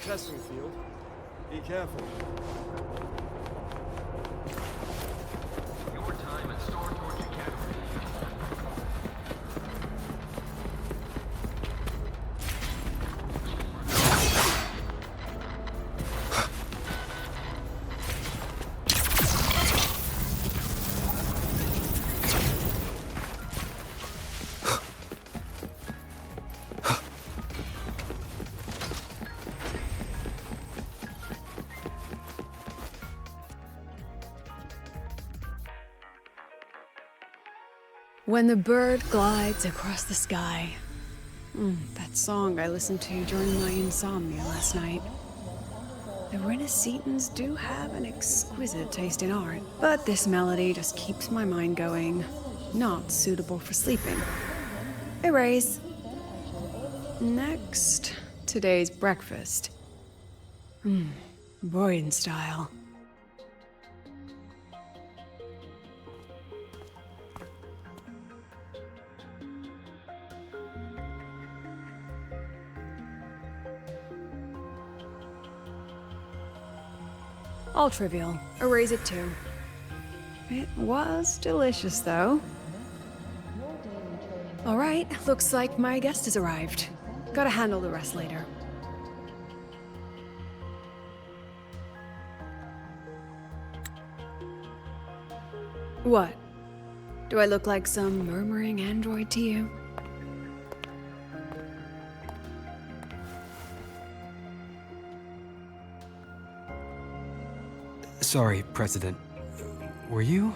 Testing field. Be careful. Your time at Stormforge Academy. When the bird glides across the sky. That song I listened to during my insomnia last night. The Renaissance do have an exquisite taste in art, but this melody just keeps my mind going. Not suitable for sleeping. Erase. Next, today's breakfast. Boyan style. All trivial. Erase it too. It was delicious, though. Alright, looks like my guest has arrived. Gotta handle the rest later. What? Do I look like some murmuring android to you? Sorry, President. Were you?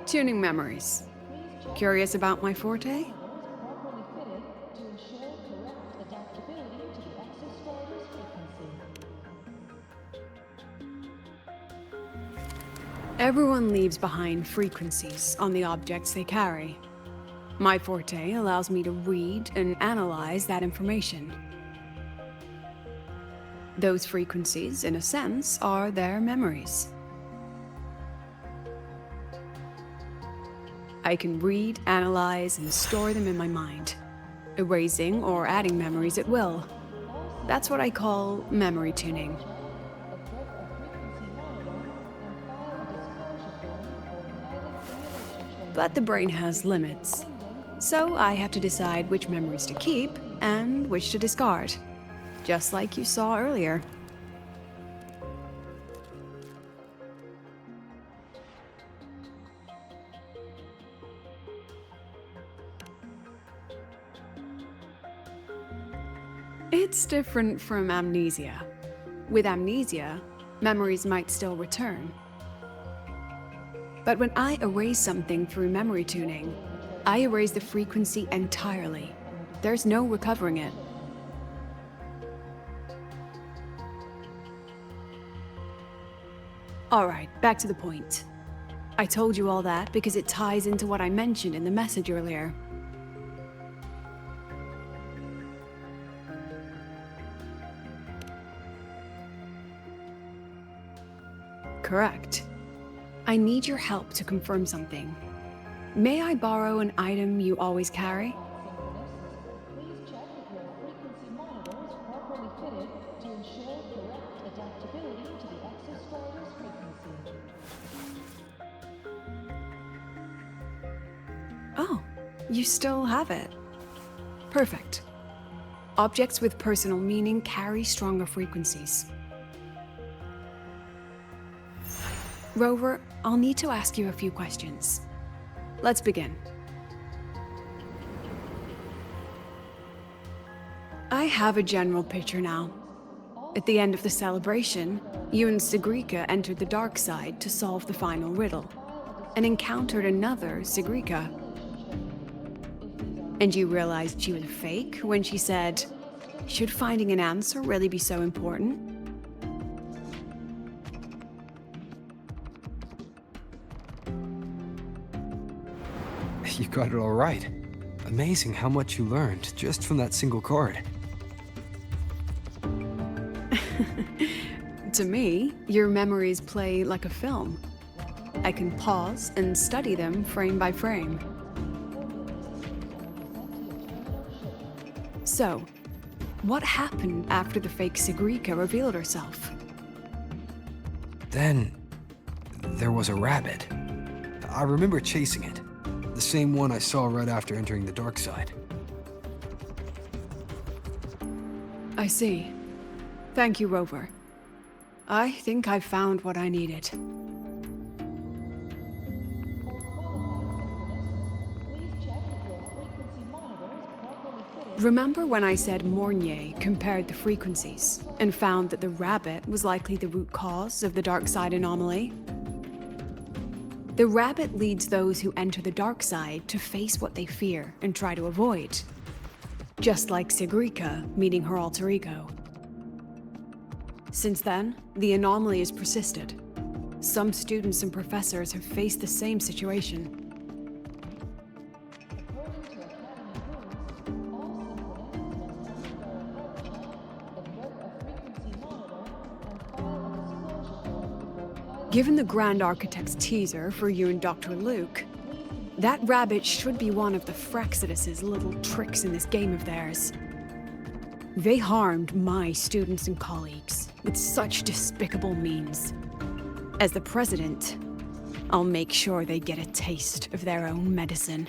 Tuning memories. Curious about my forte? Everyone leaves behind frequencies on the objects they carry. My forte allows me to read and analyze that information. Those frequencies, in a sense, are their memories. I can read, analyze, and store them in my mind, erasing or adding memories at will. That's what I call memory tuning. But the brain has limits, so I have to decide which memories to keep and which to discard. Just like you saw earlier. It's different from amnesia. With amnesia, memories might still return. But when I erase something through memory tuning, I erase the frequency entirely. There's no recovering it. Alright, back to the point. I told you all that because it ties into what I mentioned in the message earlier. Correct. I need your help to confirm something. May I borrow an item you always carry? Please check if your frequency monitor is properly fitted to ensure correct adaptability to the access driver's frequency. Oh, you still have it. Perfect. Objects with personal meaning carry stronger frequencies. Rover, I'll need to ask you a few questions. Let's begin. I have a general picture now. At the end of the celebration, you and Segue entered the dark side to solve the final riddle, and encountered another Segue. And you realized she was a fake when she said, "Should finding an answer really be so important?" You got it all right. Amazing how much you learned just from that single card. To me, your memories play like a film. I can pause and study them frame by frame. So, What happened after the fake Segue revealed herself? Then, there was a rabbit. I remember chasing it. The same one I saw right after entering the dark side. I see. Thank you, Rover. I think I found what I needed. Remember when I said Mornier compared the frequencies and found that the rabbit was likely the root cause of the dark side anomaly? The rabbit leads those who enter the dark side to face what they fear and try to avoid. Just like Segue meeting her alter ego. Since then, the anomaly has persisted. Some students and professors have faced the same situation. Given the Grand Architect's teaser for you and Dr. Luke, that rabbit should be one of the Fraxidus' little tricks in this game of theirs. They harmed my students and colleagues with such despicable means. As the president, I'll make sure they get a taste of their own medicine.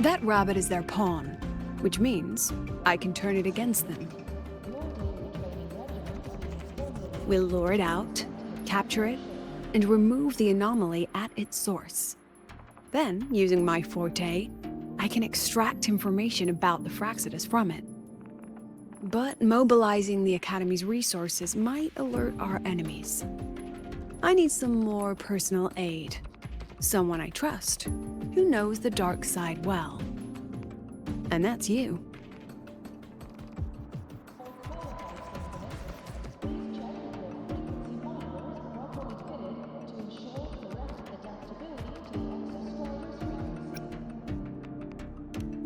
That rabbit is their pawn, which means I can turn it against them. We'll lure it out, capture it, and remove the anomaly at its source. Then, using my forte, I can extract information about the Fraxidus from it. But mobilizing the Academy's resources might alert our enemies. I need some more personal aid. Someone I trust, who knows the dark side well. And that's you.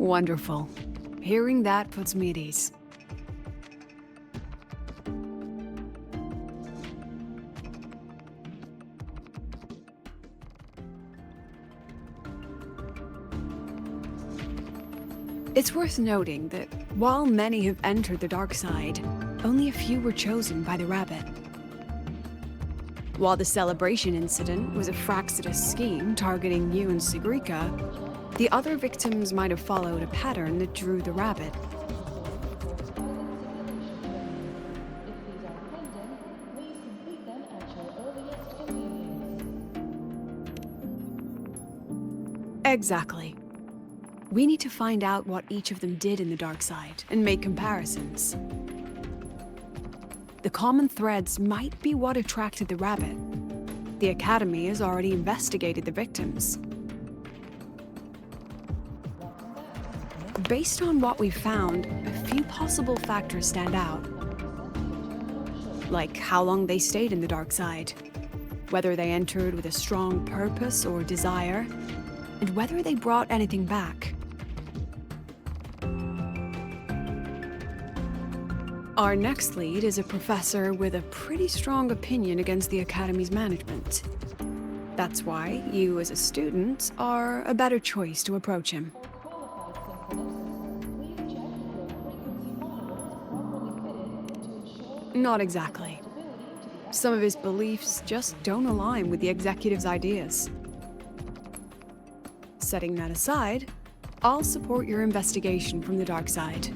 Wonderful. Hearing that puts me at ease. It's worth noting that while many have entered the dark side, only a few were chosen by the rabbit. While the celebration incident was a Fraxidus scheme targeting you and Segue, the other victims might have followed a pattern that drew the rabbit. Exactly. We need to find out what each of them did in the dark side and make comparisons. The common threads might be what attracted the rabbit. The Academy has already investigated the victims. Based on what we've found, a few possible factors stand out. Like how long they stayed in the dark side, whether they entered with a strong purpose or desire, and whether they brought anything back. Our next lead is a professor with a pretty strong opinion against the Academy's management. That's why you, as a student, are a better choice to approach him. Not exactly. Some of his beliefs just don't align with the executive's ideas. Setting that aside, I'll support your investigation from the dark side.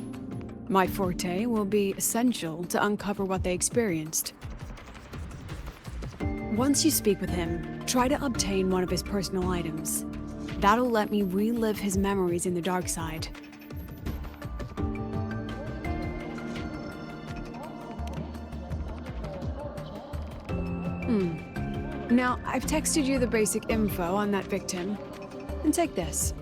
My forte will be essential to uncover what they experienced. Once you speak with him, try to obtain one of his personal items. That'll let me relive his memories in the dark side. Now, I've texted you the basic info on that victim. And take this.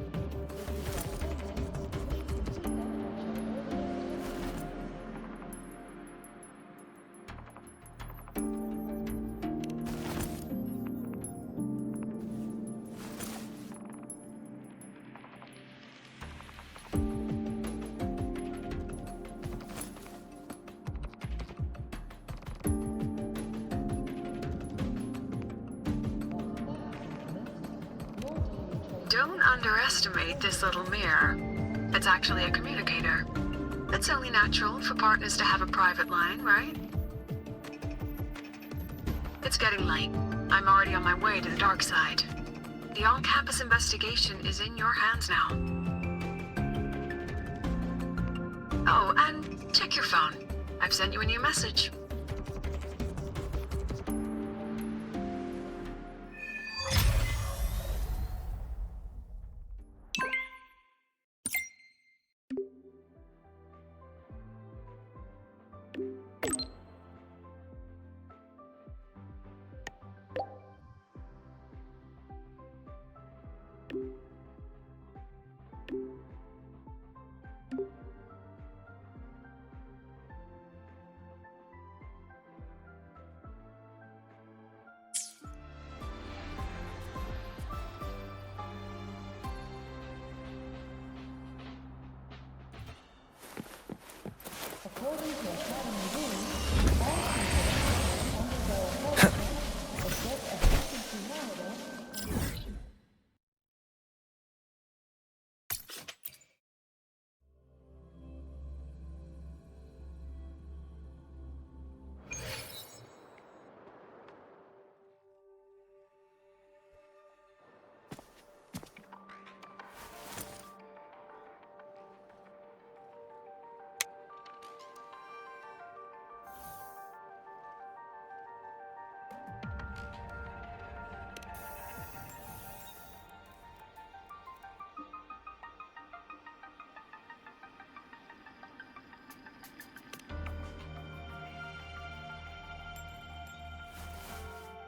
Don't underestimate this little mirror. It's actually a communicator. It's only natural for partners to have a private line, right? It's getting late. I'm already on my way to the dark side. The on-campus investigation is in your hands now. Oh, and check your phone. I've sent you a new message. According to Academy rules, all people undergo a health check to get a frequency monitor.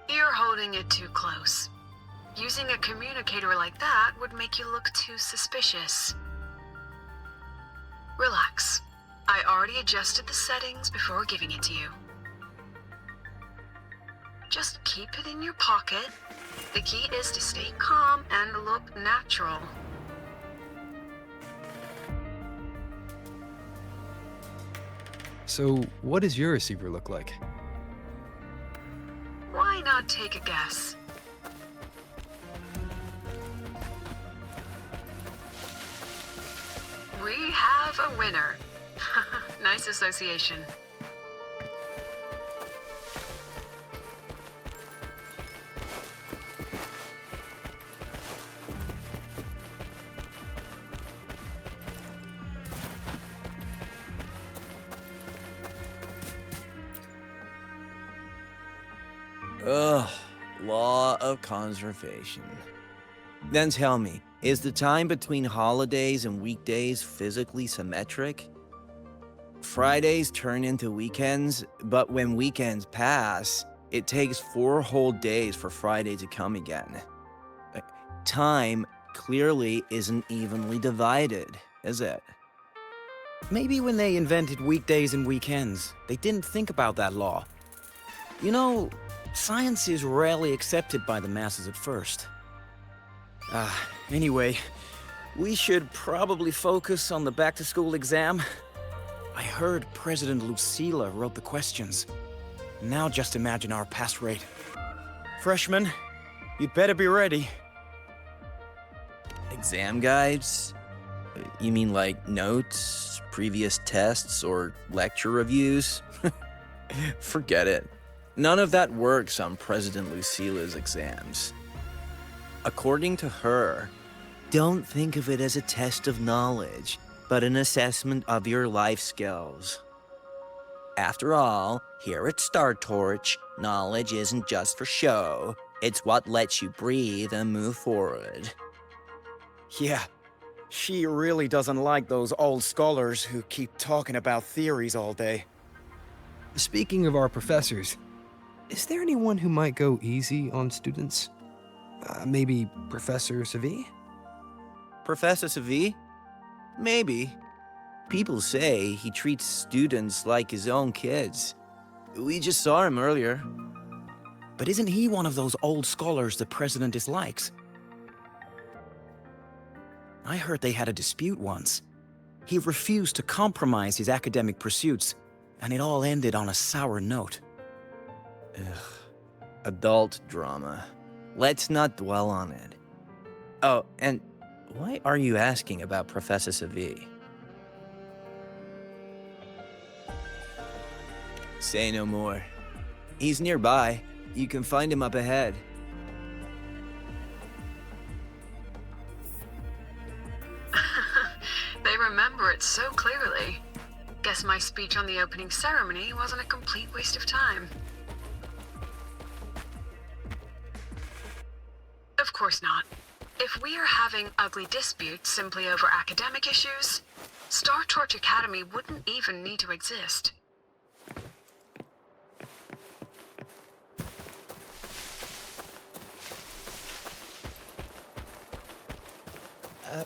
You're holding it too close. Using a communicator like that would make you look too suspicious. Relax. I already adjusted the settings before giving it to you. Just keep it in your pocket. The key is to stay calm and look natural. So, what does your receiver look like? Why not take a guess? We have a winner. Nice association. Ugh, law of conservation. Then tell me, is the time between holidays and weekdays physically symmetric? Fridays turn into weekends, but when weekends pass, it takes 4 whole days for Friday to come again. Time clearly isn't evenly divided, is it? Maybe when they invented weekdays and weekends, they didn't think about that law. You know, science is rarely accepted by the masses at first. Anyway, we should probably focus on the back-to-school exam. I heard President Lucilla wrote the questions. Now just imagine our pass rate. Freshmen, you'd better be ready. Exam guides? You mean like notes, previous tests, or lecture reviews? Forget it. None of that works on President Lucilla's exams. According to her, don't think of it as a test of knowledge, but an assessment of your life skills. After all, here at Star Torch, knowledge isn't just for show. It's what lets you breathe and move forward. Yeah, she really doesn't like those old scholars who keep talking about theories all day. Speaking of our professors, is there anyone who might go easy on students? Maybe Professor Segue? Professor Segue? Maybe. People say he treats students like his own kids. We just saw him earlier. But isn't he one of those old scholars the president dislikes? I heard they had a dispute once. He refused to compromise his academic pursuits, and it all ended on a sour note. Ugh. Adult drama. Let's not dwell on it. Oh, and why are you asking about Professor Segue? Say no more. He's nearby. You can find him up ahead. They remember it so clearly. Guess my speech on the opening ceremony wasn't a complete waste of time. Of course not. If we are having ugly disputes simply over academic issues, Star Torch Academy wouldn't even need to exist.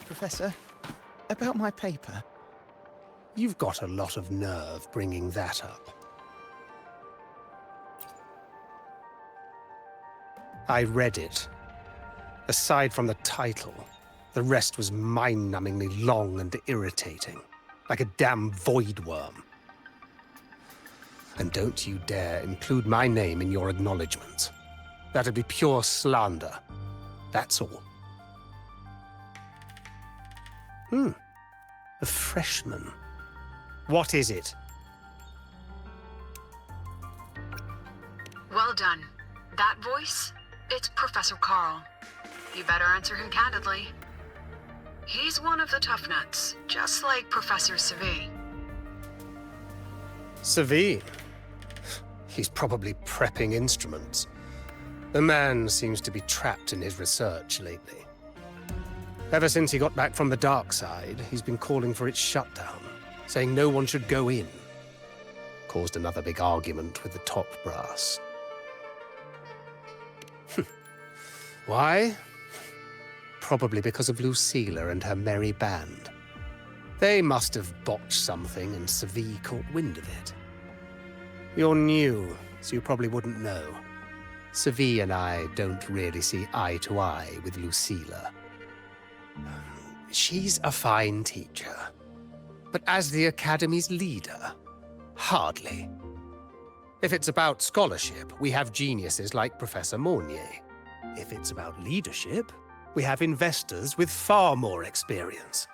Professor, about my paper. You've got a lot of nerve bringing that up. I read it. Aside from the title, the rest was mind-numbingly long and irritating, like a damn void worm. And don't you dare include my name in your acknowledgements. That'd be pure slander. That's all. A freshman. What is it? Well done. That voice? It's Professor Carl. You better answer him candidly. He's one of the tough nuts, just like Professor Segue. Segue? He's probably prepping instruments. The man seems to be trapped in his research lately. Ever since he got back from the dark side, he's been calling for its shutdown, saying no one should go in. Caused another big argument with the top brass. Why? Probably because of Lucilla and her merry band. They must have botched something and Segue caught wind of it. You're new, so you probably wouldn't know. Segue and I don't really see eye to eye with Lucilla. She's a fine teacher. But as the Academy's leader, hardly. If it's about scholarship, we have geniuses like Professor Mornier. If it's about leadership, we have investors with far more experience.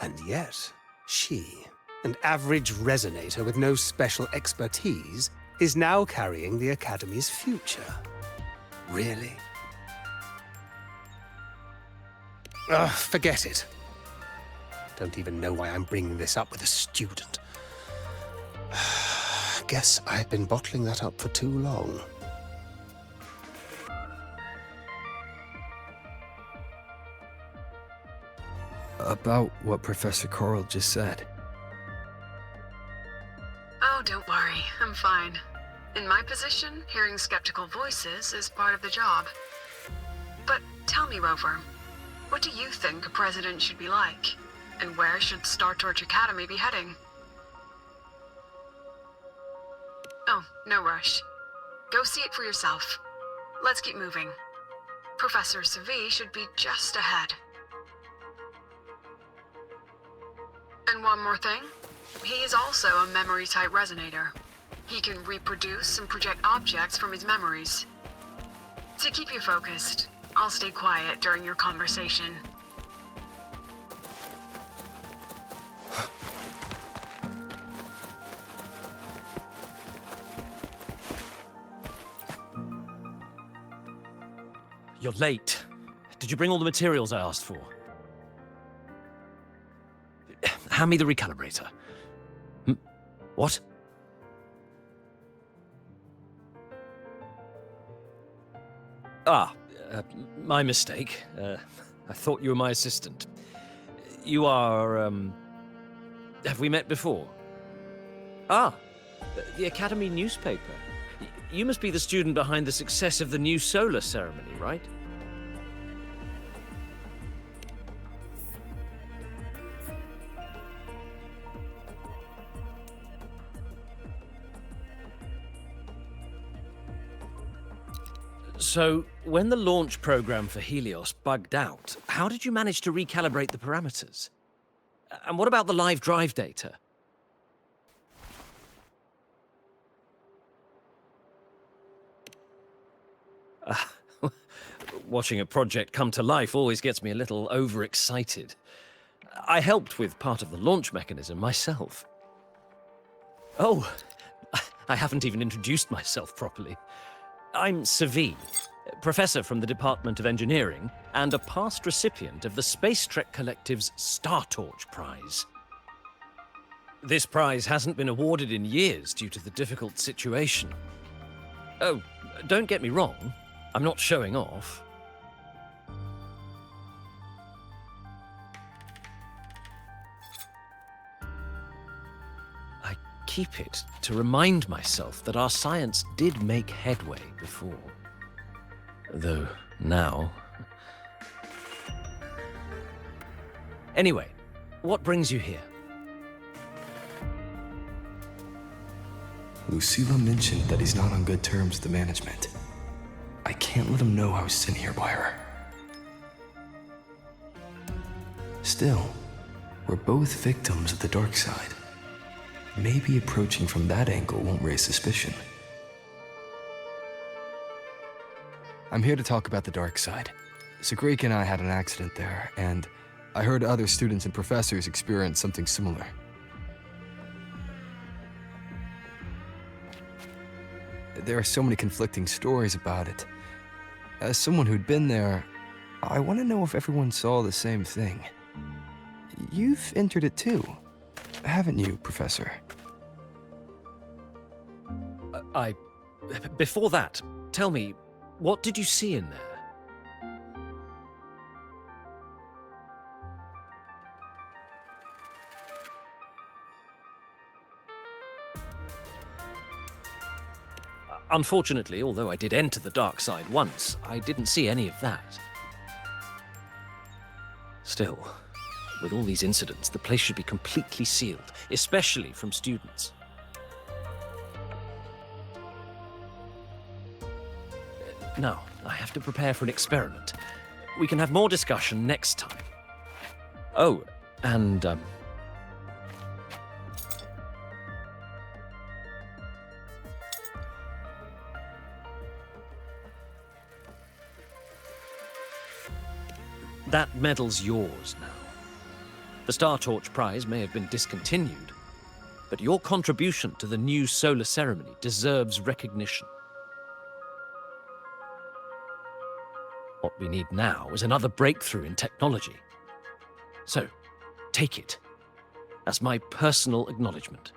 And yet, she, an average resonator with no special expertise, is now carrying the Academy's future. Really? Forget it. Don't even know why I'm bringing this up with a student. Guess I've been bottling that up for too long. About what Professor Carl just said. Oh, don't worry. I'm fine. In my position, hearing skeptical voices is part of the job. But tell me, Rover, what do you think a president should be like? And where should Star Torch Academy be heading? Oh, no rush. Go see it for yourself. Let's keep moving. Professor Segue should be just ahead. And one more thing. He is also a memory-type resonator. He can reproduce and project objects from his memories. To keep you focused, I'll stay quiet during your conversation. You're late. Did you bring all the materials I asked for? Hand me the recalibrator. What? My mistake. I thought you were my assistant. You are, have we met before? The Academy newspaper. You must be the student behind the success of the new solar ceremony, right? So, when the launch program for Helios bugged out, how did you manage to recalibrate the parameters? And what about the live drive data? Watching a project come to life always gets me a little overexcited. I helped with part of the launch mechanism myself. Oh, I haven't even introduced myself properly. I'm Segue, professor from the Department of Engineering and a past recipient of the Space Trek Collective's Star Torch Prize. This prize hasn't been awarded in years due to the difficult situation. Oh, don't get me wrong, I'm not showing off. I keep it to remind myself that our science did make headway before. Though now... Anyway, what brings you here? Lucila mentioned that he's not on good terms with the management. I can't let him know I was sent here by her. Still, we're both victims of the dark side. Maybe approaching from that angle won't raise suspicion. I'm here to talk about the dark side. Segue and I had an accident there, and I heard other students and professors experience something similar. There are so many conflicting stories about it. As someone who'd been there, I want to know if everyone saw the same thing. You've entered it too, haven't you, Professor? Before that, tell me, what did you see in there? Unfortunately, although I did enter the dark side once, I didn't see any of that. Still, with all these incidents, the place should be completely sealed, especially from students. Now, I have to prepare for an experiment. We can have more discussion next time. Oh, and, that medal's yours now. The Star Torch Prize may have been discontinued, but your contribution to the new solar ceremony deserves recognition. What we need now is another breakthrough in technology. So, take it as my personal acknowledgement.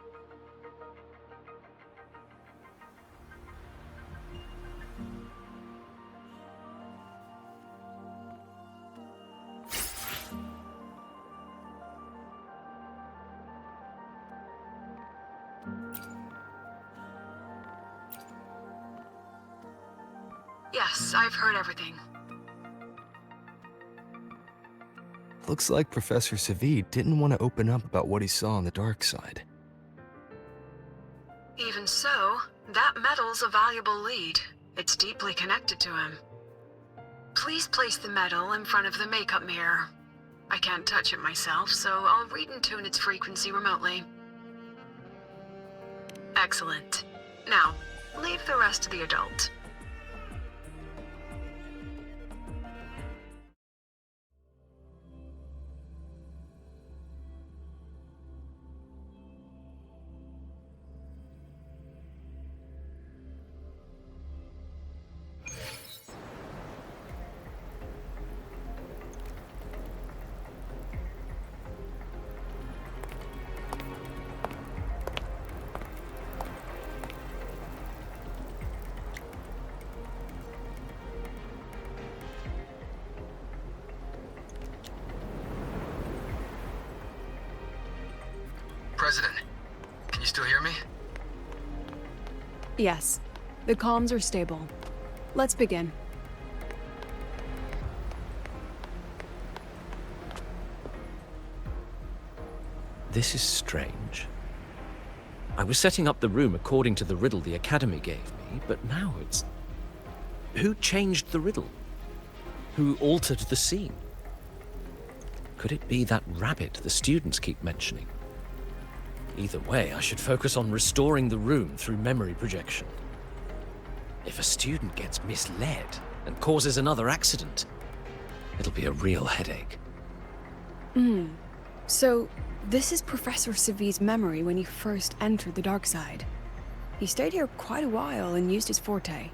Yes, I've heard everything. Looks like Professor Segue didn't want to open up about what he saw on the dark side. Even so, that medal's a valuable lead. It's deeply connected to him. Please place the medal in front of the makeup mirror. I can't touch it myself, so I'll read and tune its frequency remotely. Excellent. Now, leave the rest to the adult. President, can you still hear me? Yes, the comms are stable. Let's begin. This is strange. I was setting up the room according to the riddle the Academy gave me, but now it's... Who changed the riddle? Who altered the scene? Could it be that rabbit the students keep mentioning? Either way, I should focus on restoring the room through memory projection. If a student gets misled, and causes another accident. It'll be a real headache. So, this is Professor Segue's memory when he first entered the dark side. He stayed here quite a while and used his forte.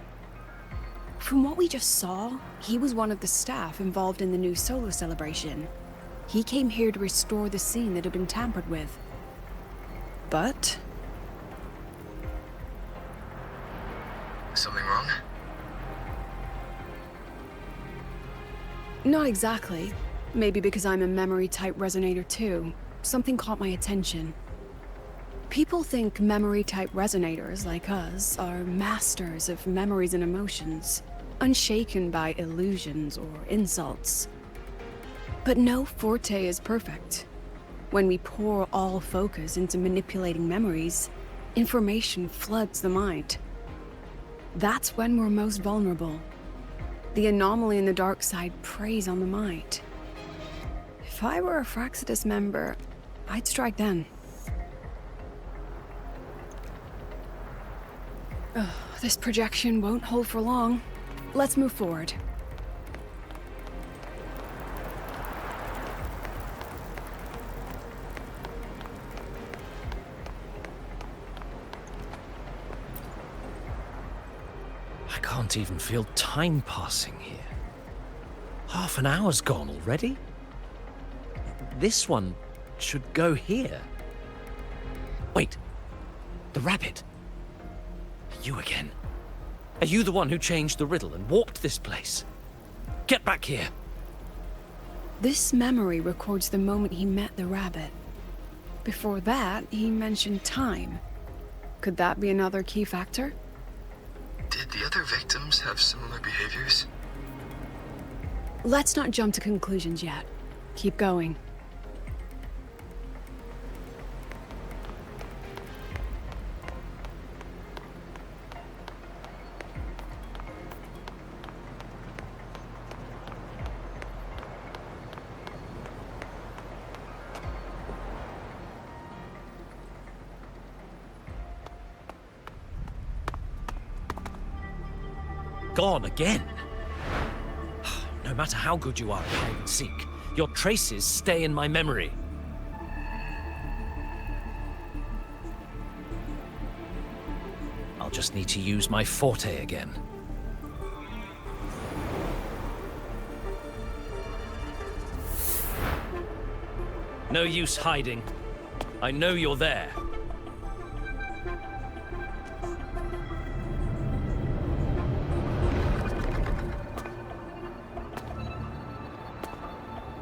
From what we just saw, he was one of the staff involved in the new solo celebration. He came here to restore the scene that had been tampered with. But... Something wrong? not exactly. Maybe because I'm a memory-type resonator too. Something caught my attention. People think memory-type resonators like us are masters of memories and emotions, unshaken by illusions or insults. But no forte is perfect. When we pour all focus into manipulating memories, information floods the mind. That's when we're most vulnerable. The anomaly in the dark side preys on the mind. If I were a Fraxidus member, I'd strike then. Ugh, this projection won't hold for long. Let's move forward. I can't even feel time passing here. Half an hour's gone already? This one should go here. Wait, the rabbit. You again. Are you the one who changed the riddle and warped this place? Get back here. This memory records the moment he met the rabbit. Before that, he mentioned time. Could that be another key factor? Did the other victims have similar behaviors? Let's not jump to conclusions yet. Keep going. Gone again. No matter how good you are at hide and seek, your traces stay in my memory. I'll just need to use my forte again. No use hiding. I know you're there.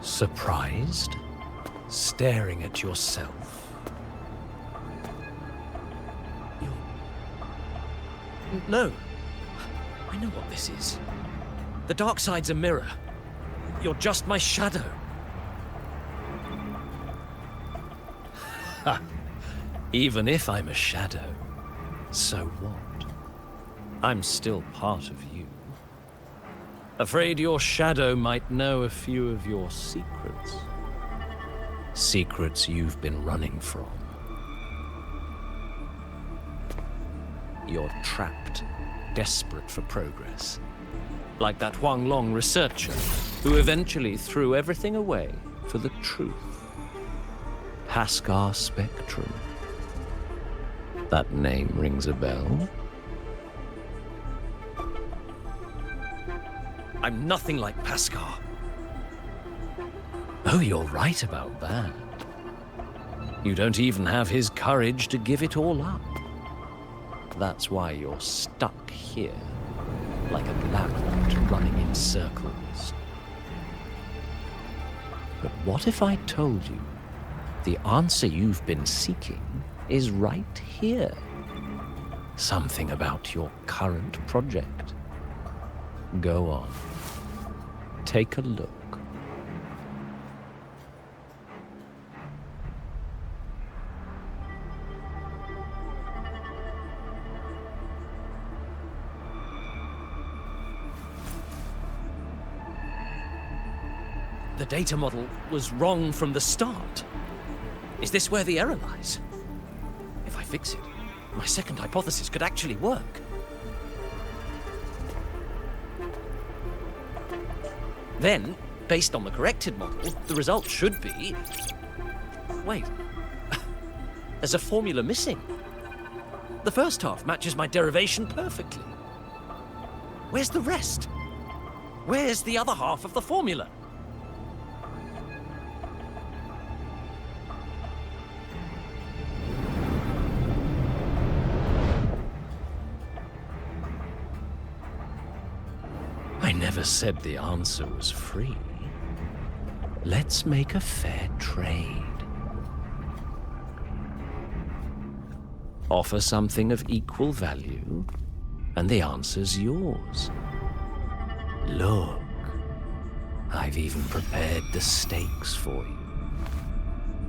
Surprised? Staring at yourself? No. I know what this is. The dark side's a mirror. You're just my shadow. Ha! Even if I'm a shadow, so what? I'm still part of you. Afraid your shadow might know a few of your secrets. Secrets you've been running from. You're trapped, desperate for progress. Like that Huang Long researcher, who eventually threw everything away for the truth. Pascar Spectrum. That name rings a bell? I'm nothing like Pascar. Oh, you're right about that. You don't even have his courage to give it all up. That's why you're stuck here, like a labyrinth running in circles. But what if I told you the answer you've been seeking is right here? Something about your current project. Go on. Take a look. The data model was wrong from the start. Is this where the error lies? If I fix it, my second hypothesis could actually work. Then, based on the corrected model, the result should be... Wait. There's a formula missing. The first half matches my derivation perfectly. Where's the rest? Where's the other half of the formula? I never said the answer was free. Let's make a fair trade. Offer something of equal value, and the answer's yours. Look, I've even prepared the stakes for you.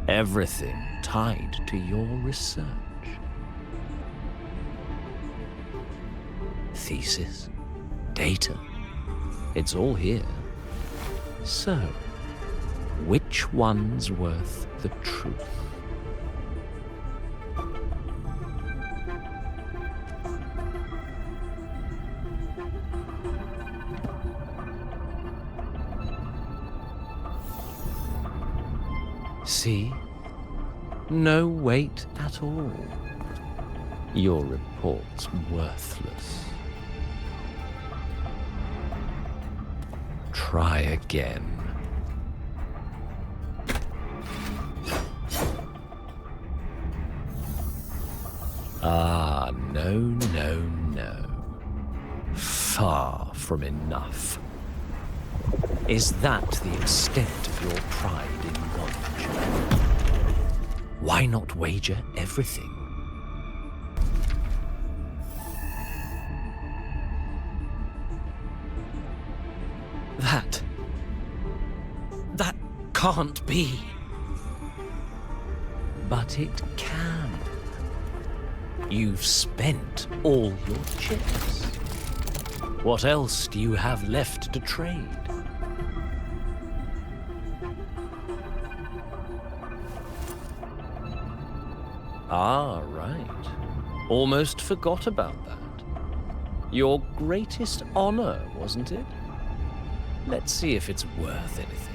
Everything tied to your research. Thesis, data, it's all here. So, which one's worth the truth? See? No weight at all. Your report's worthless. Try again. Ah, no, no, no. Far from enough. Is that the extent of your pride in knowledge? Why not wager everything? That can't be. But it can. You've spent all your chips. What else do you have left to trade? Ah, right. Almost forgot about that. Your greatest honor, wasn't it? Let's see if it's worth anything.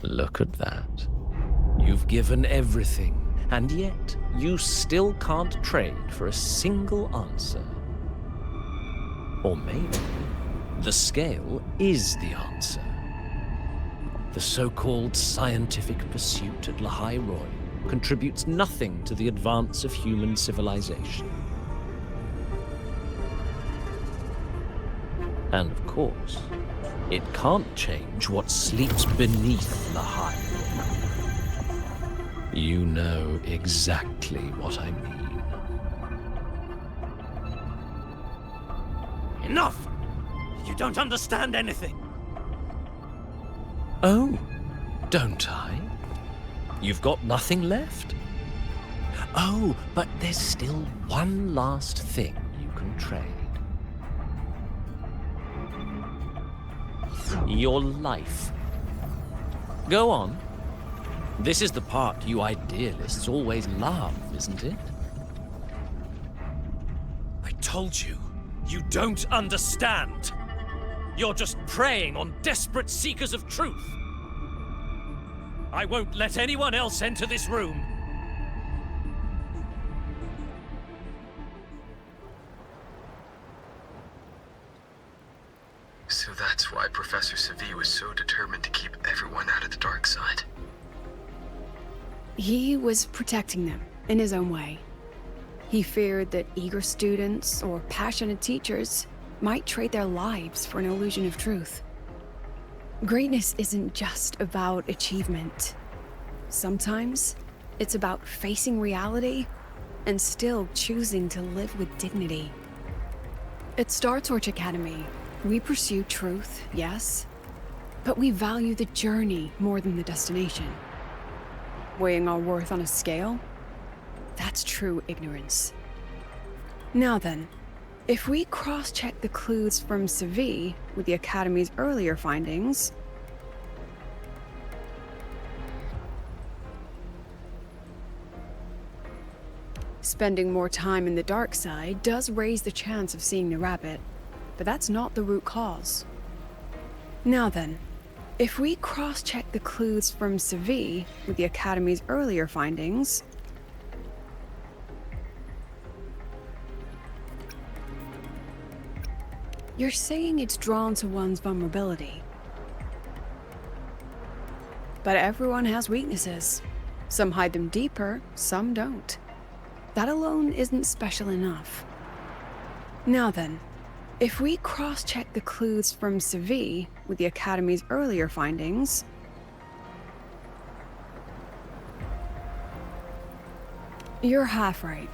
Look at that. You've given everything. And yet, you still can't trade for a single answer. Or maybe, the scale is the answer. The so-called scientific pursuit at Lahai Roi contributes nothing to the advance of human civilization. And of course, it can't change what sleeps beneath Lahai Roi. You know exactly what I mean. Enough! You don't understand anything. Oh, don't I? You've got nothing left? Oh, but there's still one last thing you can trade. Your life. Go on. This is the part you idealists always love, isn't it? I told you, you don't understand. You're just preying on desperate seekers of truth. I won't let anyone else enter this room. So that's why Professor Segue was so determined to keep everyone out of the dark side. He was protecting them in his own way. He feared that eager students or passionate teachers might trade their lives for an illusion of truth. Greatness isn't just about achievement. Sometimes it's about facing reality and still choosing to live with dignity. At Star Torch Academy, we pursue truth, yes, but we value the journey more than the destination. Weighing our worth on a scale? That's true ignorance. Now then, If we cross-check the clues from Segue with the Academy's earlier findings, spending more time in the dark side does raise the chance of seeing the rabbit, but that's not the root cause. Now then, if we cross-check the clues from Segue with the Academy's earlier findings, you're saying it's drawn to one's vulnerability. But everyone has weaknesses. Some hide them deeper, some don't. That alone isn't special enough. Now then, if we cross-check the clues from Segue with the Academy's earlier findings, you're half right.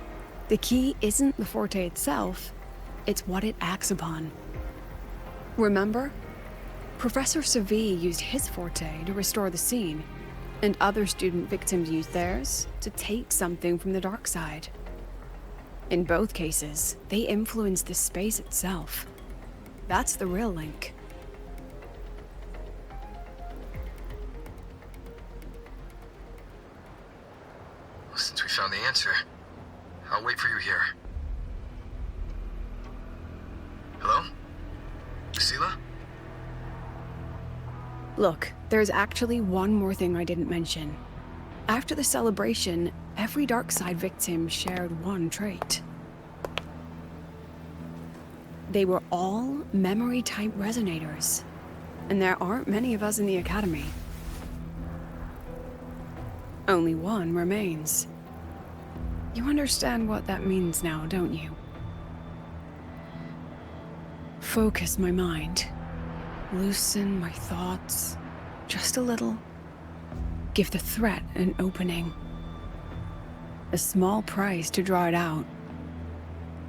The key isn't the forte itself, it's what it acts upon. Remember? Professor Segue used his forte to restore the scene, and other student victims used theirs to take something from the dark side. In both cases, they influenced the space itself. That's the real link. Well, since we found the answer, I'll wait for you here. Hello? Lucilla? Look, there's actually one more thing I didn't mention. After the celebration, every dark side victim shared one trait. They were all memory-type resonators, and there aren't many of us in the Academy. Only one remains. You understand what that means now, don't you? Focus my mind. Loosen my thoughts, just a little. Give the threat an opening. A small price to draw it out.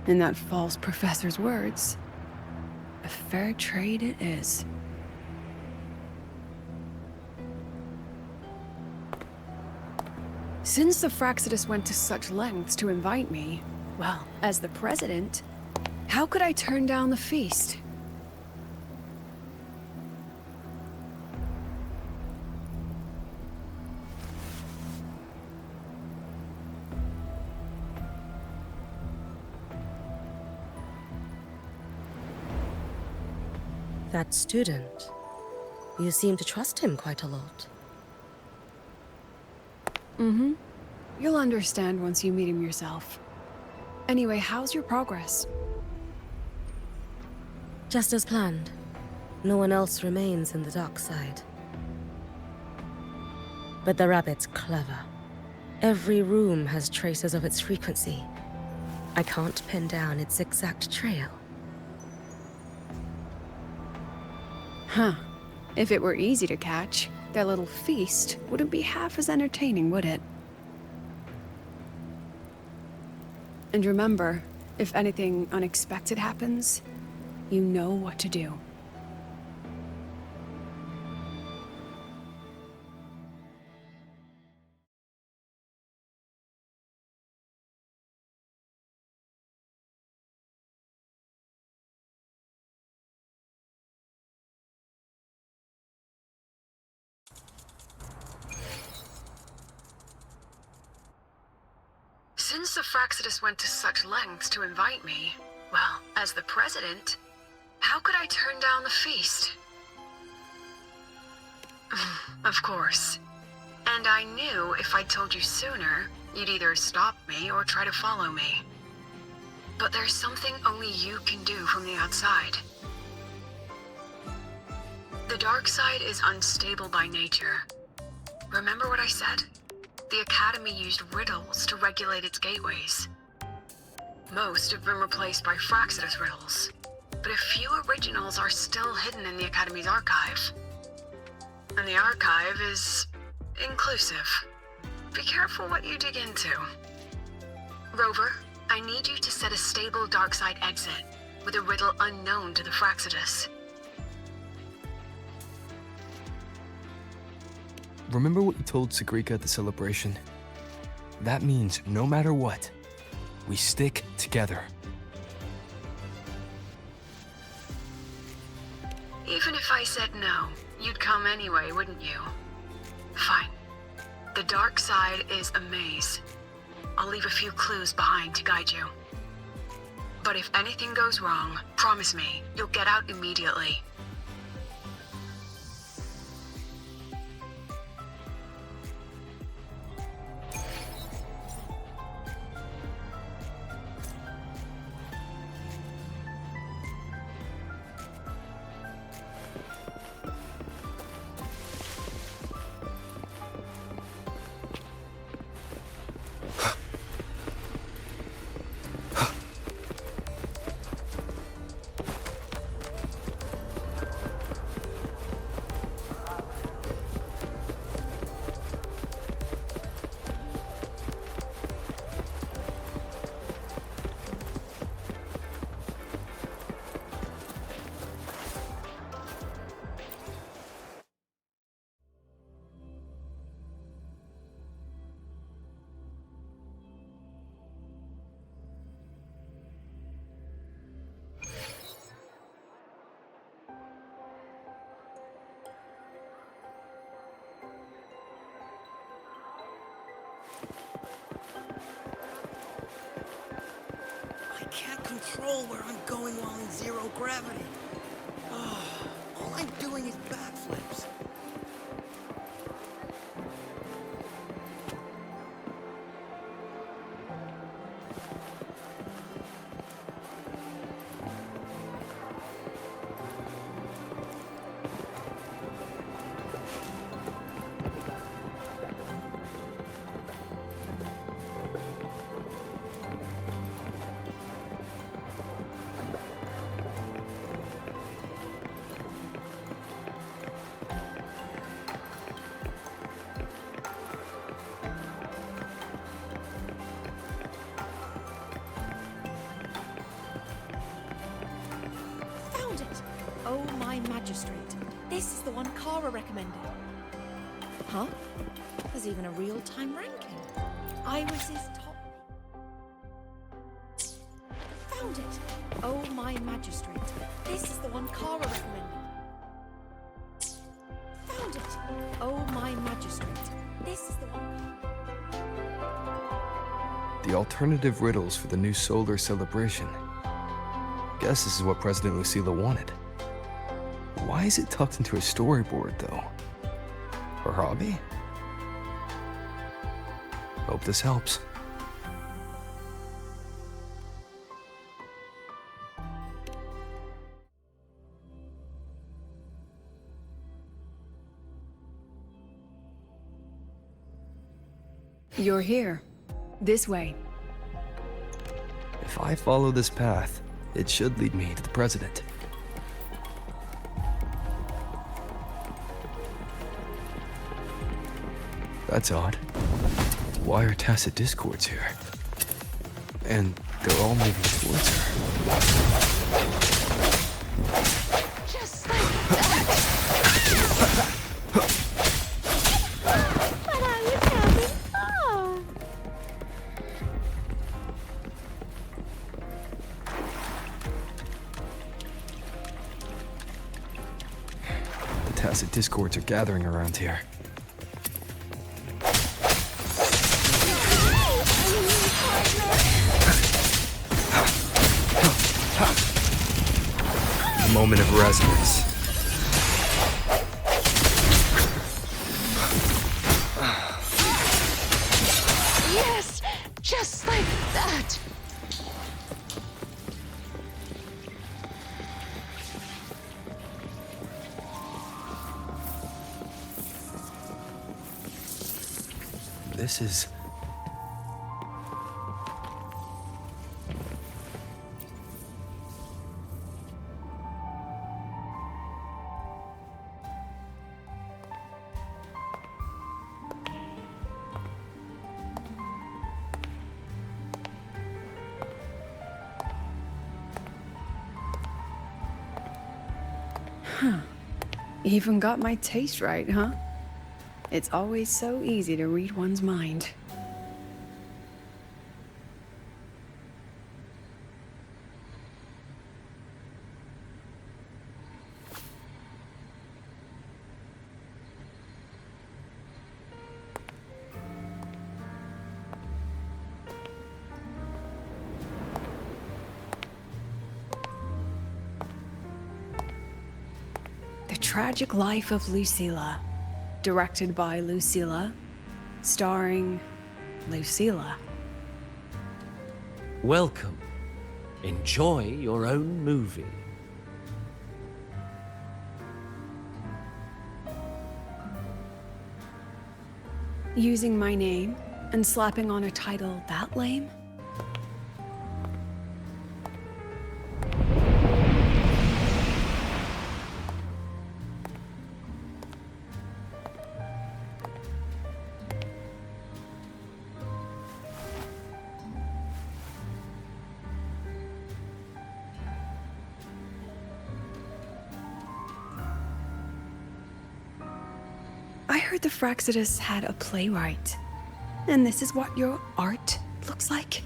In that false professor's words, a fair trade it is. Since the Fraxidus went to such lengths to invite me, well, as the president, how could I turn down the feast? That student. You seem to trust him quite a lot. Mm-hmm. You'll understand once you meet him yourself. Anyway, how's your progress? Just as planned. No one else remains in the dark side. But the rabbit's clever. Every room has traces of its frequency. I can't pin down its exact trail. Huh. If it were easy to catch, their little feast wouldn't be half as entertaining, would it? And remember, if anything unexpected happens, you know what to do. Since the Fraxidus went to such lengths to invite me, well, as the president, how could I turn down the feast? Of course. And I knew if I'd told you sooner, you'd either stop me or try to follow me. But there's something only you can do from the outside. The dark side is unstable by nature. Remember what I said? The Academy used riddles to regulate its gateways. Most have been replaced by Fraxidus riddles, but a few originals are still hidden in the Academy's archive. And the archive is inclusive. Be careful what you dig into. Rover, I need you to set a stable dark side exit with a riddle unknown to the Fraxidus. Remember what you told Segrika at the celebration? That means no matter what, we stick together. Even if I said no, you'd come anyway, wouldn't you? Fine. The dark side is a maze. I'll leave a few clues behind to guide you. But if anything goes wrong, promise me, you'll get out immediately. I can't control where I'm going while in zero gravity. All I'm doing is backflips. Found it! Oh, my magistrate. This is the one Kara recommended. Huh? There's even a real-time ranking. Iris's top... Found it! Oh, my magistrate. This is the one Kara recommended. Found it! Oh, my magistrate. This is the one... The alternative riddles for the new solar celebration. Guess this is what President Lucila wanted. Why is it tucked into a storyboard, though? Her hobby? Hope this helps. You're here. This way. If I follow this path, it should lead me to the president. That's odd. Why are tacit discords here? And they're all moving towards her. Just like that! But I was having fun! The tacit discords are gathering around here. Moment of resonance. Yes! Just like that! This is... Huh. Even got my taste right, huh? It's always so easy to read one's mind. Tragic Life of Lucilla. Directed by Lucilla. Starring Lucilla. Welcome. Enjoy your own movie. Using my name and slapping on a title that lame? I heard the Fraxidus had a playwright. And this is what your art looks like?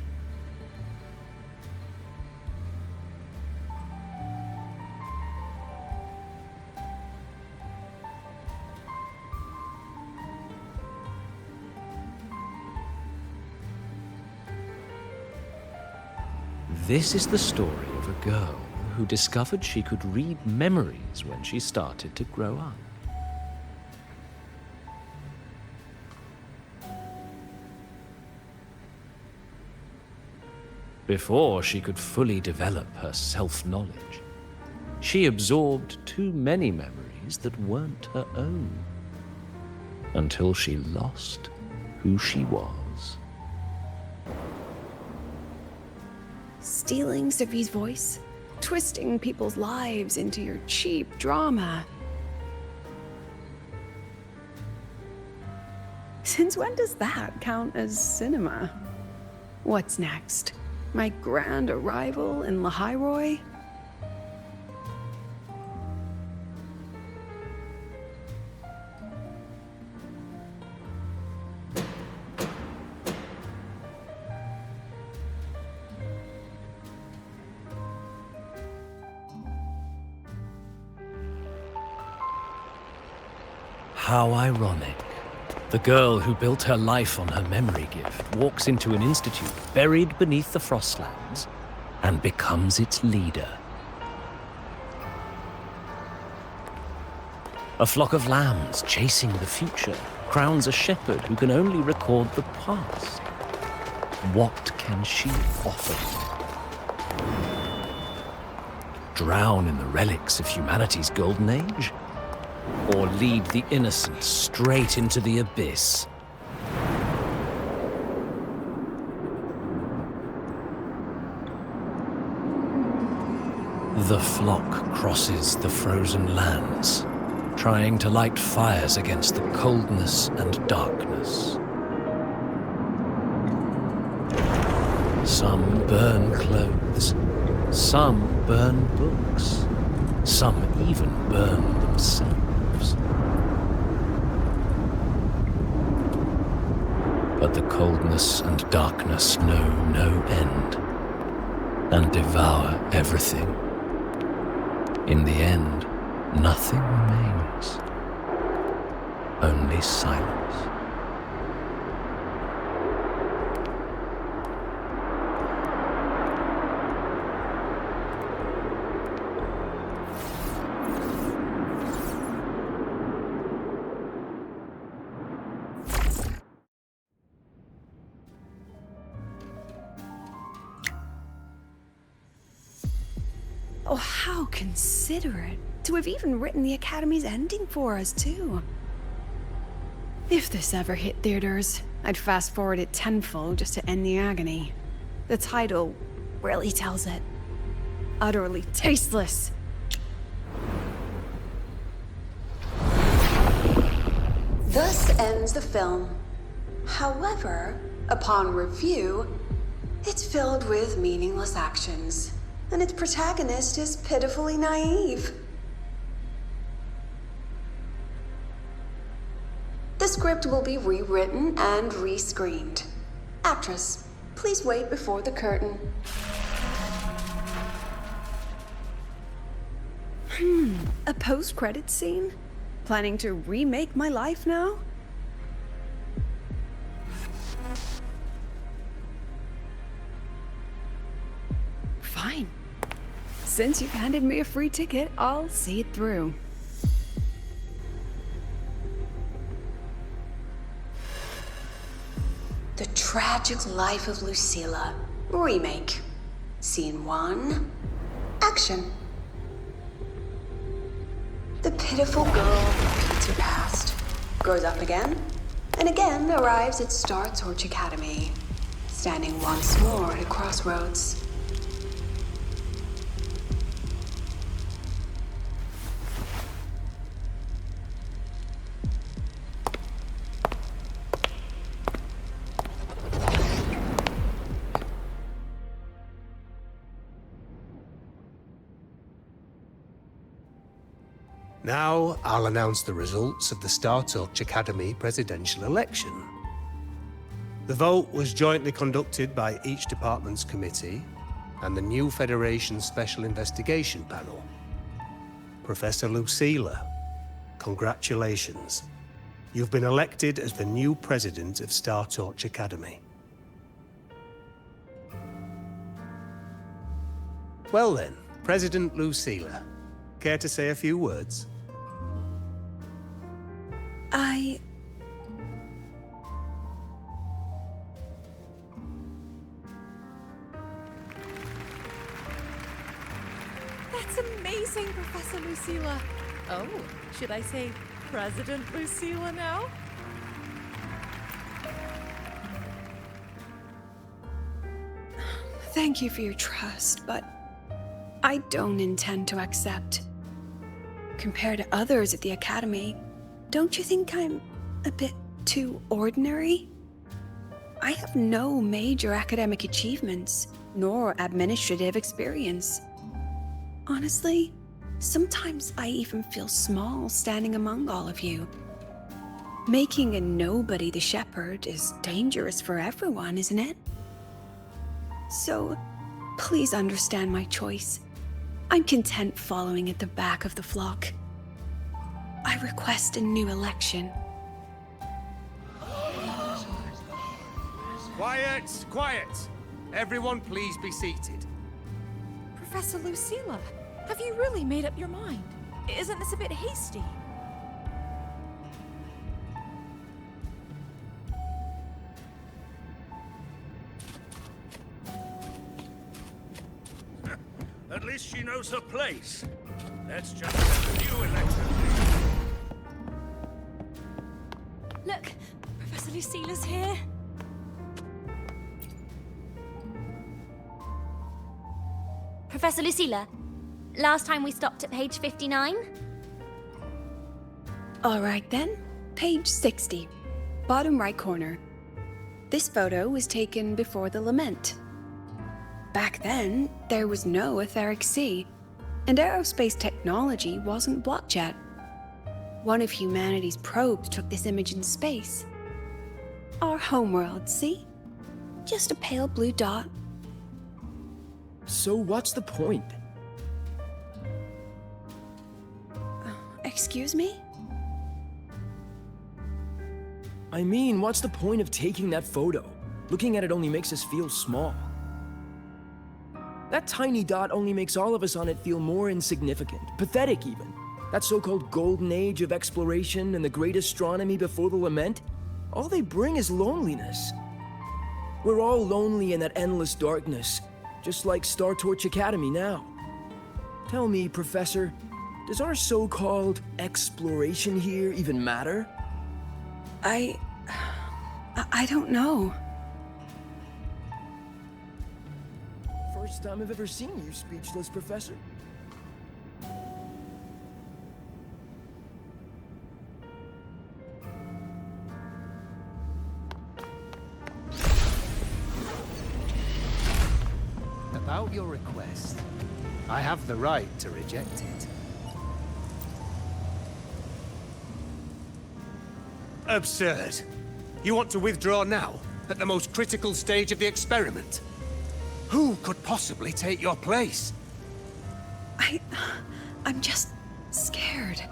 This is the story of a girl who discovered she could read memories when she started to grow up. Before she could fully develop her self-knowledge, she absorbed too many memories that weren't her own, until she lost who she was. Stealing Seville's voice? Twisting people's lives into your cheap drama? Since when does that count as cinema? What's next? My grand arrival in Lahai Roi? How ironic. The girl who built her life on her memory gift walks into an institute buried beneath the Frostlands and becomes its leader. A flock of lambs chasing the future crowns a shepherd who can only record the past. What can she offer? Drown in the relics of humanity's golden age? Or lead the innocent straight into the abyss? The flock crosses the frozen lands, trying to light fires against the coldness and darkness. Some burn clothes, some burn books, some even burn themselves. But the coldness and darkness know no end, and devour everything. In the end, nothing remains, only silence. Oh, how considerate to have even written the Academy's ending for us, too. If this ever hit theaters, I'd fast forward it tenfold just to end the agony. The title really tells it. Utterly tasteless. Thus ends the film. However, upon review, it's filled with meaningless actions. And its protagonist is pitifully naive. The script will be rewritten and rescreened. Actress, please wait before the curtain. A post-credit scene? Planning to remake my life now? Fine. Since you've handed me a free ticket, I'll see it through. Tragic Life of Lucilla, remake. Scene 1, action. The pitiful girl repeats her past, grows up again, and again arrives at Star Torch Academy, standing once more at a crossroads. Now, I'll announce the results of the Star Torch Academy presidential election. The vote was jointly conducted by each department's committee and the new Federation's Special Investigation Panel. Professor Lucilla, congratulations. You've been elected as the new president of Star Torch Academy. Well then, President Lucilla, care to say a few words? That's amazing, Professor Lucilla. Oh, should I say President Lucilla now? Thank you for your trust, but I don't intend to accept. Compared to others at the Academy, don't you think I'm a bit too ordinary? I have no major academic achievements, nor administrative experience. Honestly, sometimes I even feel small standing among all of you. Making a nobody the shepherd is dangerous for everyone, isn't it? So, please understand my choice. I'm content following at the back of the flock. I request a new election. Quiet! Quiet! Everyone please be seated. Professor Lucilla, have you really made up your mind? Isn't this a bit hasty? At least she knows her place. Let's just get the new election. Look, Professor Lucilla's here. Professor Lucilla, last time we stopped at page 59? All right then, page 60, bottom right corner. This photo was taken before the lament. Back then, there was no etheric sea, and aerospace technology wasn't blocked yet. One of humanity's probes took this image in space. Our homeworld, see? Just a pale blue dot. So what's the point? Excuse me? I mean, what's the point of taking that photo? Looking at it only makes us feel small. That tiny dot only makes all of us on it feel more insignificant, pathetic even. That so-called golden age of exploration and the great astronomy before the lament, all they bring is loneliness. We're all lonely in that endless darkness, just like Star Torch Academy now. Tell me, Professor, does our so-called exploration here even matter? I don't know. First time I've ever seen you speechless, Professor. About your request, I have the right to reject it. Absurd. You want to withdraw now, at the most critical stage of the experiment? Who could possibly take your place? I'm just scared.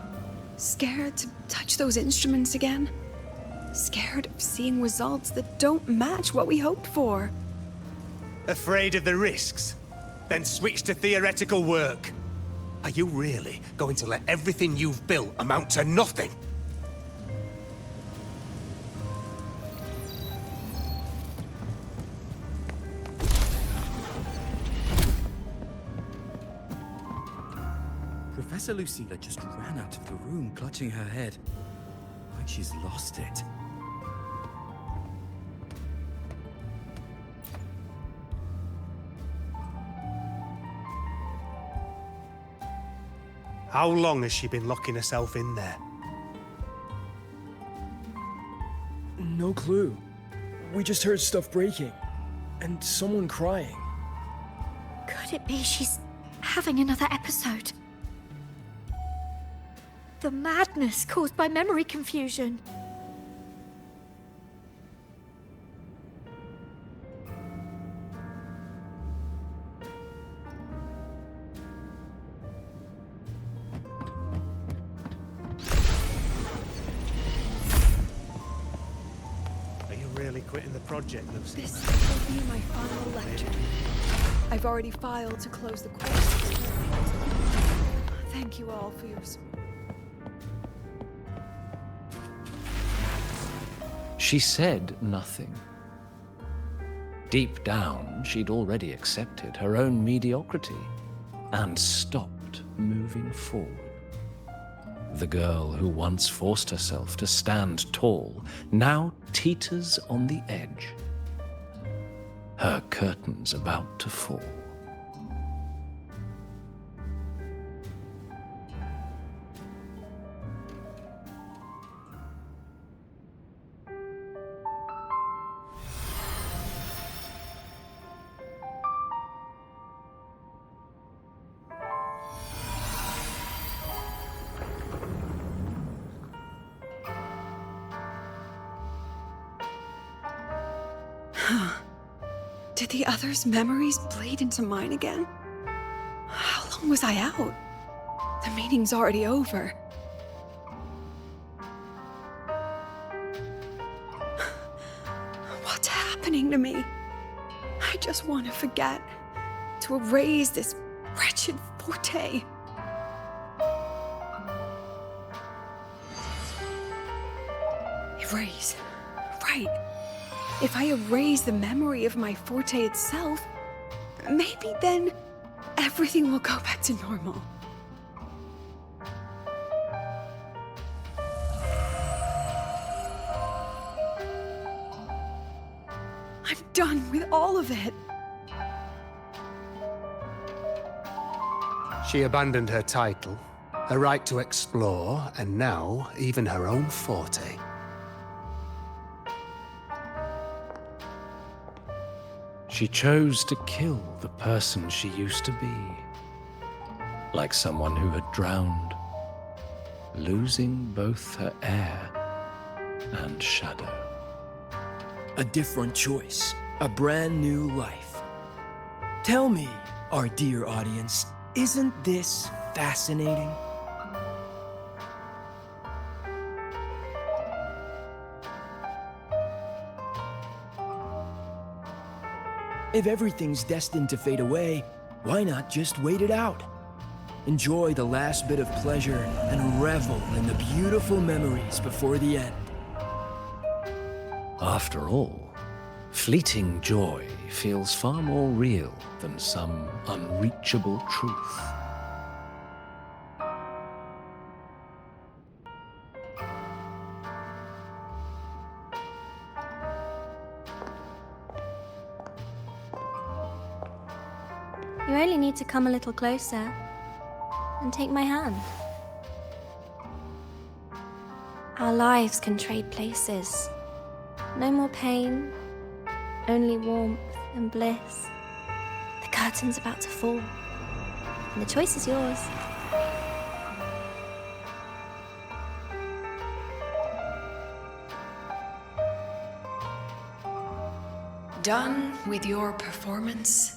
Scared to touch those instruments again. Scared of seeing results that don't match what we hoped for. Afraid of the risks? Then switch to theoretical work. Are you really going to let everything you've built amount to nothing? Professor Lucilla just ran out of the room, clutching her head. Like she's lost it. How long has she been locking herself in there? No clue. We just heard stuff breaking. And someone crying. Could it be she's having another episode? The madness caused by memory confusion. Are you really quitting the project, Lucy? This will be my final lecture. I've already filed to close the course. Thank you all for your support. She said nothing. Deep down, she'd already accepted her own mediocrity and stopped moving forward. The girl who once forced herself to stand tall now teeters on the edge. Her curtains about to fall. Did the others' memories bleed into mine again? How long was I out? The meeting's already over. What's happening to me? I just want to forget, to erase this wretched forte. Erase. Right. If I erase the memory of my forte itself, maybe then everything will go back to normal. I'm done with all of it. She abandoned her title, her right to explore, and now even her own forte. She chose to kill the person she used to be. Like someone who had drowned, losing both her air and shadow. A different choice. A brand new life. Tell me, our dear audience, isn't this fascinating? If everything's destined to fade away, why not just wait it out? Enjoy the last bit of pleasure and revel in the beautiful memories before the end. After all, fleeting joy feels far more real than some unreachable truth. You only need to come a little closer and take my hand. Our lives can trade places. No more pain, only warmth and bliss. The curtain's about to fall, and the choice is yours. Done with your performance?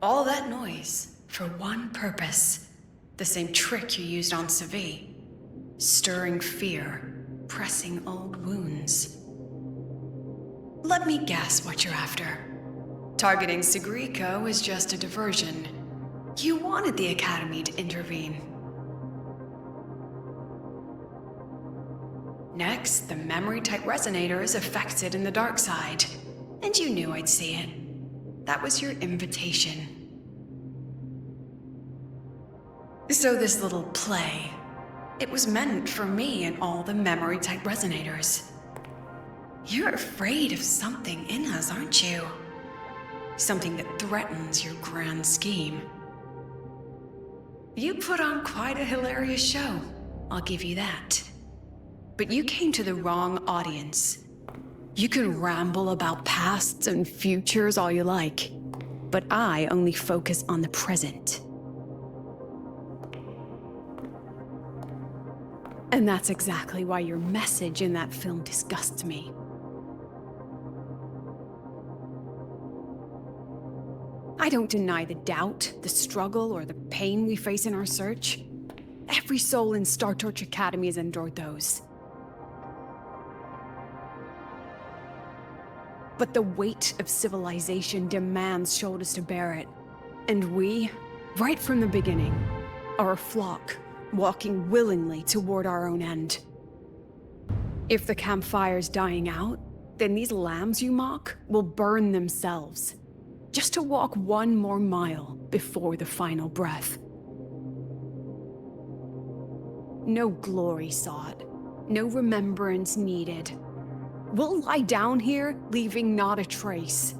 All that noise for one purpose. The same trick you used on Segue. Stirring fear, pressing old wounds. Let me guess what you're after. Targeting Segue was just a diversion. You wanted the Academy to intervene. Next, the memory-type resonator is affected in the dark side. And you knew I'd see it. That was your invitation. So this little play, it was meant for me and all the memory-type resonators. You're afraid of something in us, aren't you? Something that threatens your grand scheme. You put on quite a hilarious show, I'll give you that. But you came to the wrong audience. You can ramble about pasts and futures all you like, but I only focus on the present. And that's exactly why your message in that film disgusts me. I don't deny the doubt, the struggle, or the pain we face in our search. Every soul in Star Torch Academy has endured those. But the weight of civilization demands shoulders to bear it. And we, right from the beginning, are a flock, walking willingly toward our own end. If the campfire's dying out, then these lambs you mock will burn themselves, just to walk one more mile before the final breath. No glory sought, no remembrance needed. We'll lie down here, leaving not a trace.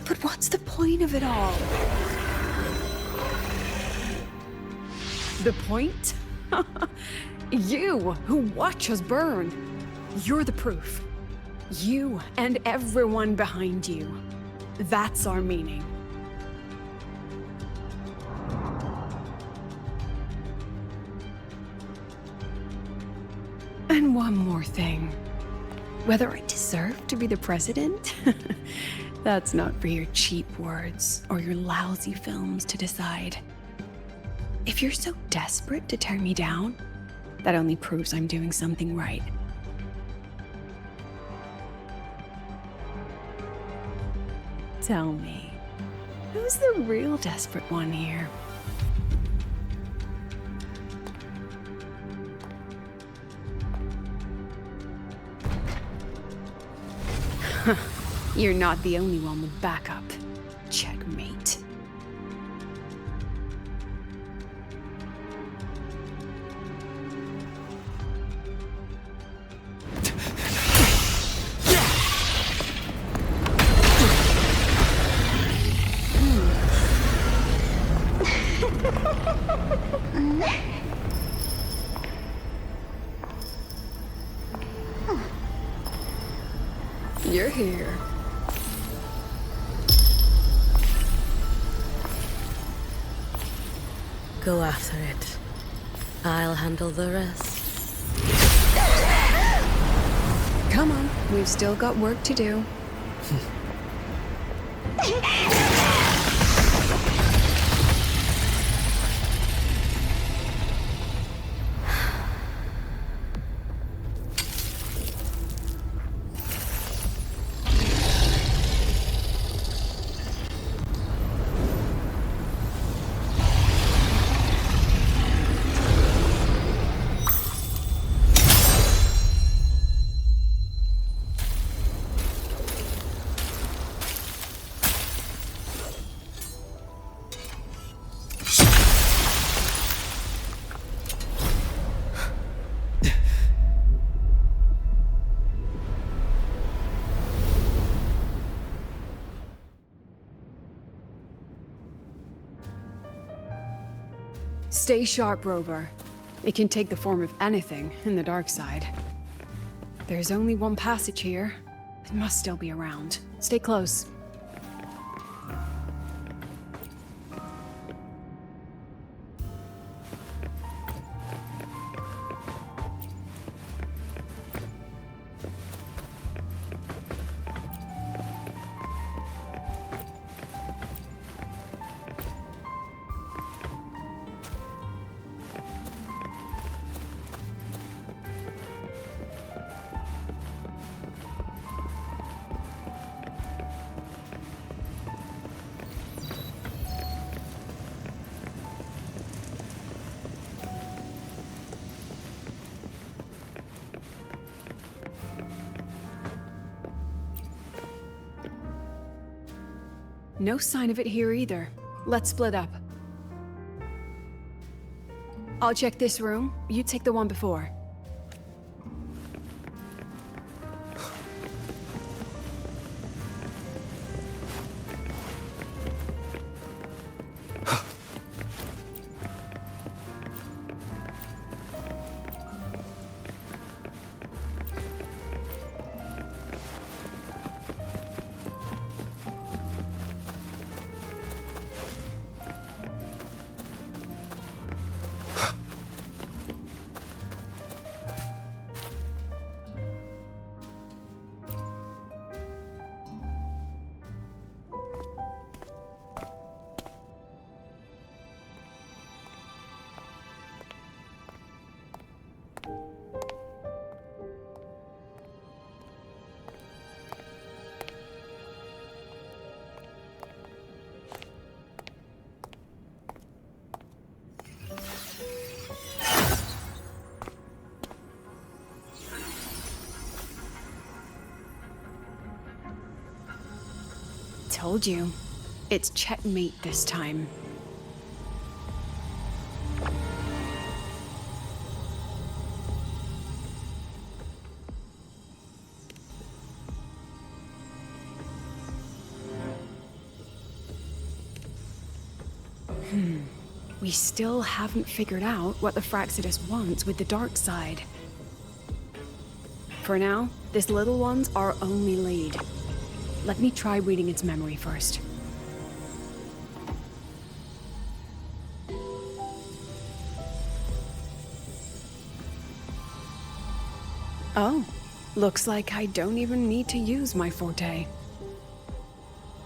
But what's the point of it all? The point? You, who watch us burn. You're the proof. You and everyone behind you. That's our meaning. And one more thing. Whether I deserve to be the president? That's not for your cheap words or your lousy films to decide. If you're so desperate to tear me down, that only proves I'm doing something right. Tell me, who's the real desperate one here? You're not the only one with backup. Checkmate. You're here. Go after it. I'll handle the rest. Come on, we've still got work to do. Stay sharp, Rover. It can take the form of anything in the dark side. There's only one passage here. It must still be around. Stay close. No sign of it here either. Let's split up. I'll check this room. You take the one before. Told you. It's checkmate this time. We still haven't figured out what the Fraxidus wants with the dark side. For now, this little one's our only lead. Let me try reading its memory first. Oh, looks like I don't even need to use my forte.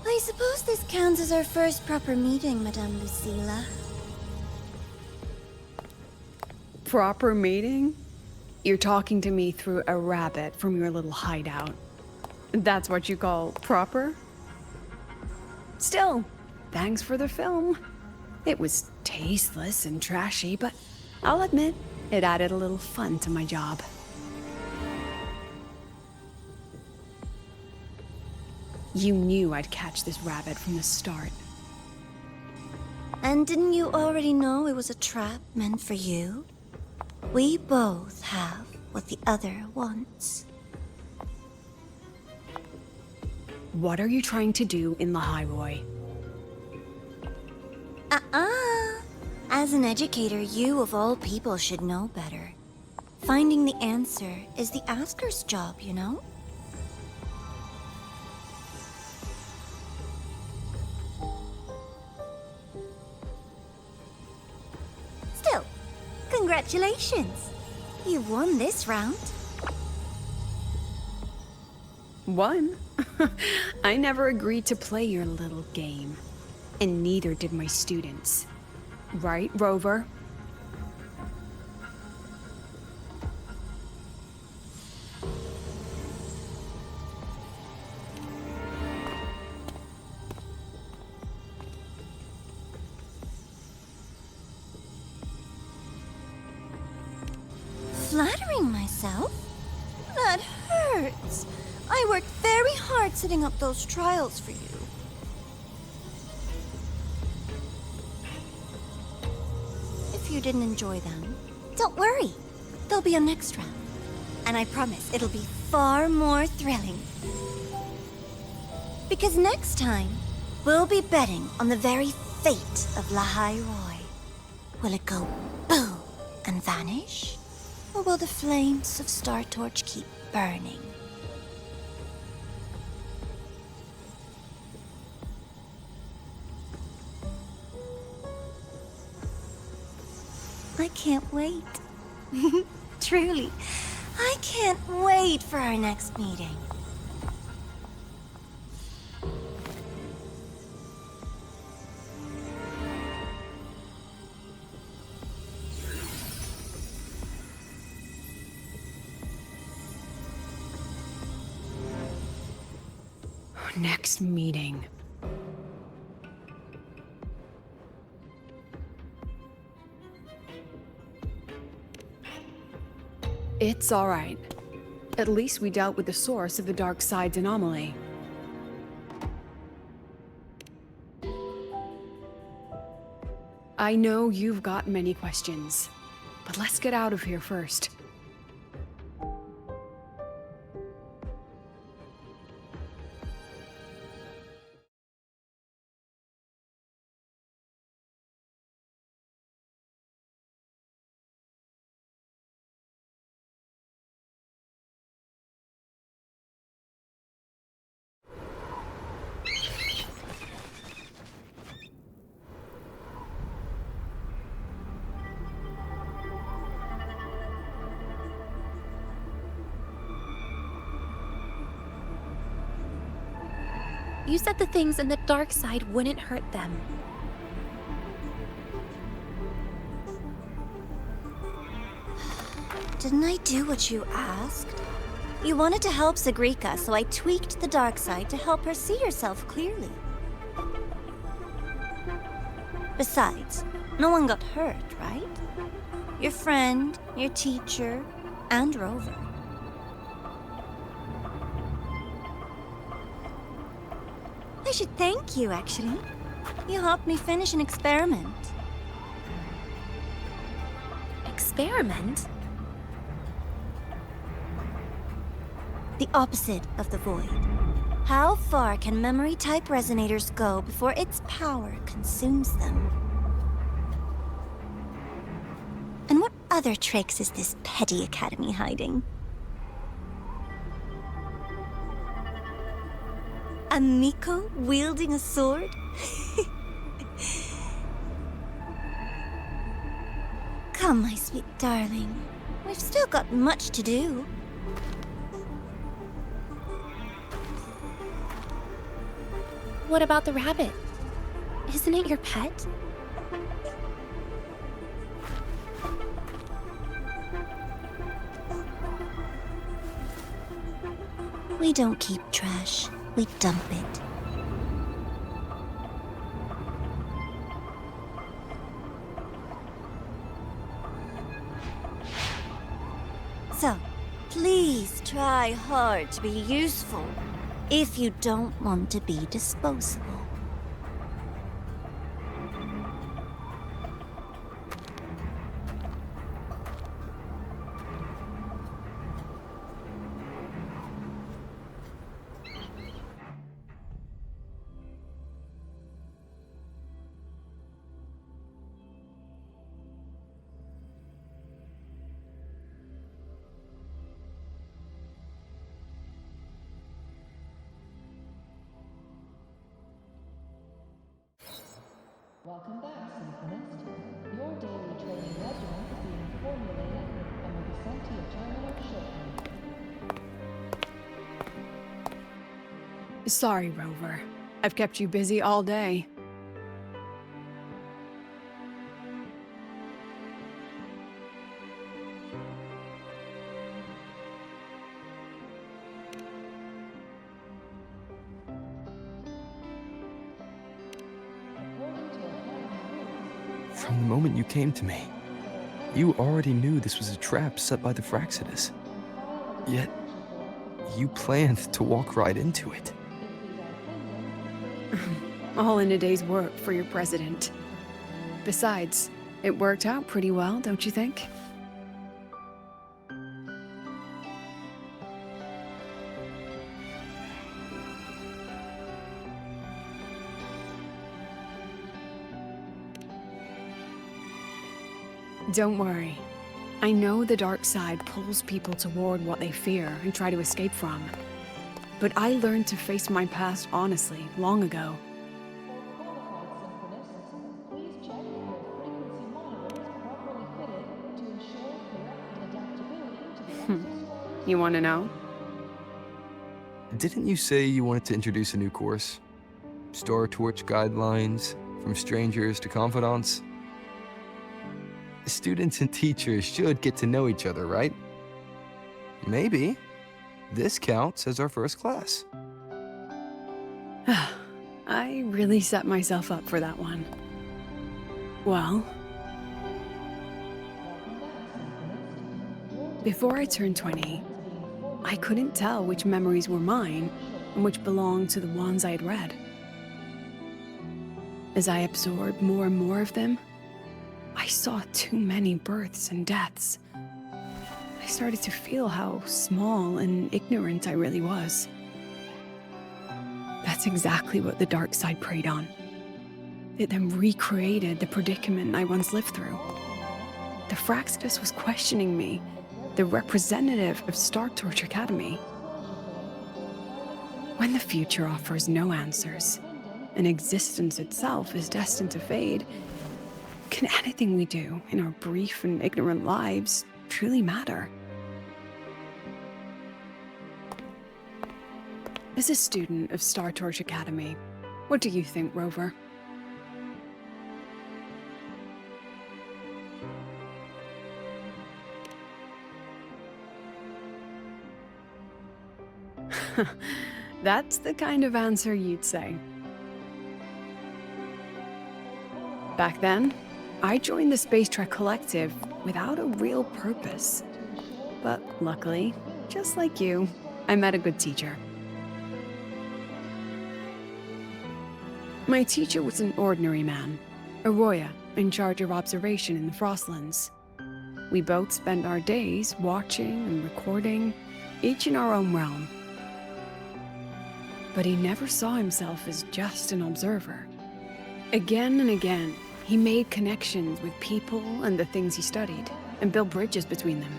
I suppose this counts as our first proper meeting, Madame Lucilla. Proper meeting? You're talking to me through a rabbit from your little hideout. That's what you call proper? Still, thanks for the film. It was tasteless and trashy, but I'll admit, it added a little fun to my job. You knew I'd catch this rabbit from the start. And didn't you already know it was a trap meant for you? We both have what the other wants. What are you trying to do in Lahai Roi? As an educator, you of all people should know better. Finding the answer is the asker's job, you know? Still, congratulations. You've won this round. Won? I never agreed to play your little game. And neither did my students. Right, Rover? Flattering myself? That hurts. I worked very hard setting up those trials for you. If you didn't enjoy them, don't worry. There'll be a next round. And I promise it'll be far more thrilling. Because next time, we'll be betting on the very fate of Lahai Roi. Will it go boom and vanish? Or will the flames of Star Torch keep burning? I can't wait. Truly, I can't wait for our next meeting. Next meeting. It's all right. At least we dealt with the source of the dark side's anomaly. I know you've got many questions, but let's get out of here first. You said the things in the dark side wouldn't hurt them. Didn't I do what you asked? You wanted to help Segue, so I tweaked the dark side to help her see herself clearly. Besides, no one got hurt, right? Your friend, your teacher, and Rover. I should thank you, actually. You helped me finish an experiment. Experiment? The opposite of the void. How far can memory-type resonators go before its power consumes them? And what other tricks is this petty academy hiding? A Miko wielding a sword? Come, my sweet darling. We've still got much to do. What about the rabbit? Isn't it your pet? We don't keep trash. We dump it. So, please try hard to be useful if you don't want to be disposable. Welcome back, Synchronist. Your daily training regimen is being formulated and will be sent to your terminal shortly. Sorry, Rover. I've kept you busy all day. From the moment you came to me, you already knew this was a trap set by the Fraxidus. Yet, you planned to walk right into it. All in a day's work for your president. Besides, it worked out pretty well, don't you think? Don't worry. I know the dark side pulls people toward what they fear and try to escape from. But I learned to face my past honestly long ago. Please check if your frequency monitor is properly fitted to ensure correct adaptability to the access. You want to know? Didn't you say you wanted to introduce a new course? Star Torch guidelines, from strangers to confidants? Students and teachers should get to know each other, right? Maybe this counts as our first class. I really set myself up for that one. Well, before I turned 20, I couldn't tell which memories were mine and which belonged to the ones I had read. As I absorbed more and more of them, I saw too many births and deaths. I started to feel how small and ignorant I really was. That's exactly what the dark side preyed on. It then recreated the predicament I once lived through. The Fraxidus was questioning me, the representative of Star Torch Academy. When the future offers no answers, and existence itself is destined to fade, can anything we do in our brief and ignorant lives truly matter? As a student of Star Torch Academy, what do you think, Rover? That's the kind of answer you'd say. Back then, I joined the Space Trek Collective without a real purpose. But luckily, just like you, I met a good teacher. My teacher was an ordinary man, a Roya in charge of observation in the Frostlands. We both spent our days watching and recording, each in our own realm. But he never saw himself as just an observer. Again and again, he made connections with people and the things he studied, and built bridges between them.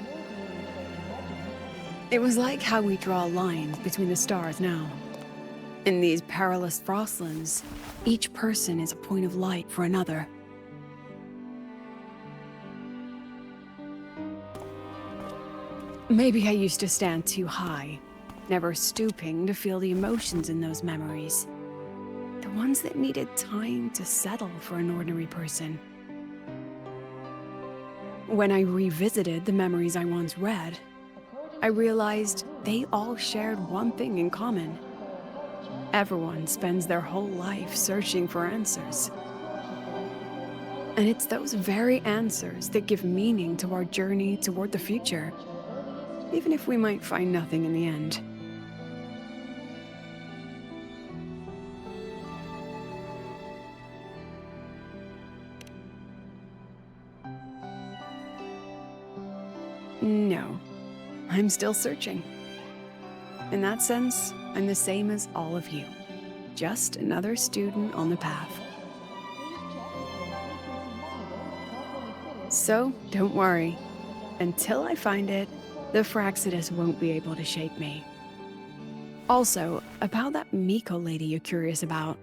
It was like how we draw lines between the stars now. In these perilous Frostlands, each person is a point of light for another. Maybe I used to stand too high, never stooping to feel the emotions in those memories. The ones that needed time to settle for an ordinary person. When I revisited the memories I once read, I realized they all shared one thing in common. Everyone spends their whole life searching for answers. And it's those very answers that give meaning to our journey toward the future, even if we might find nothing in the end. No, I'm still searching. In that sense, I'm the same as all of you. Just another student on the path. So, don't worry. Until I find it, the Fraxidus won't be able to shake me. Also, about that Miko lady you're curious about.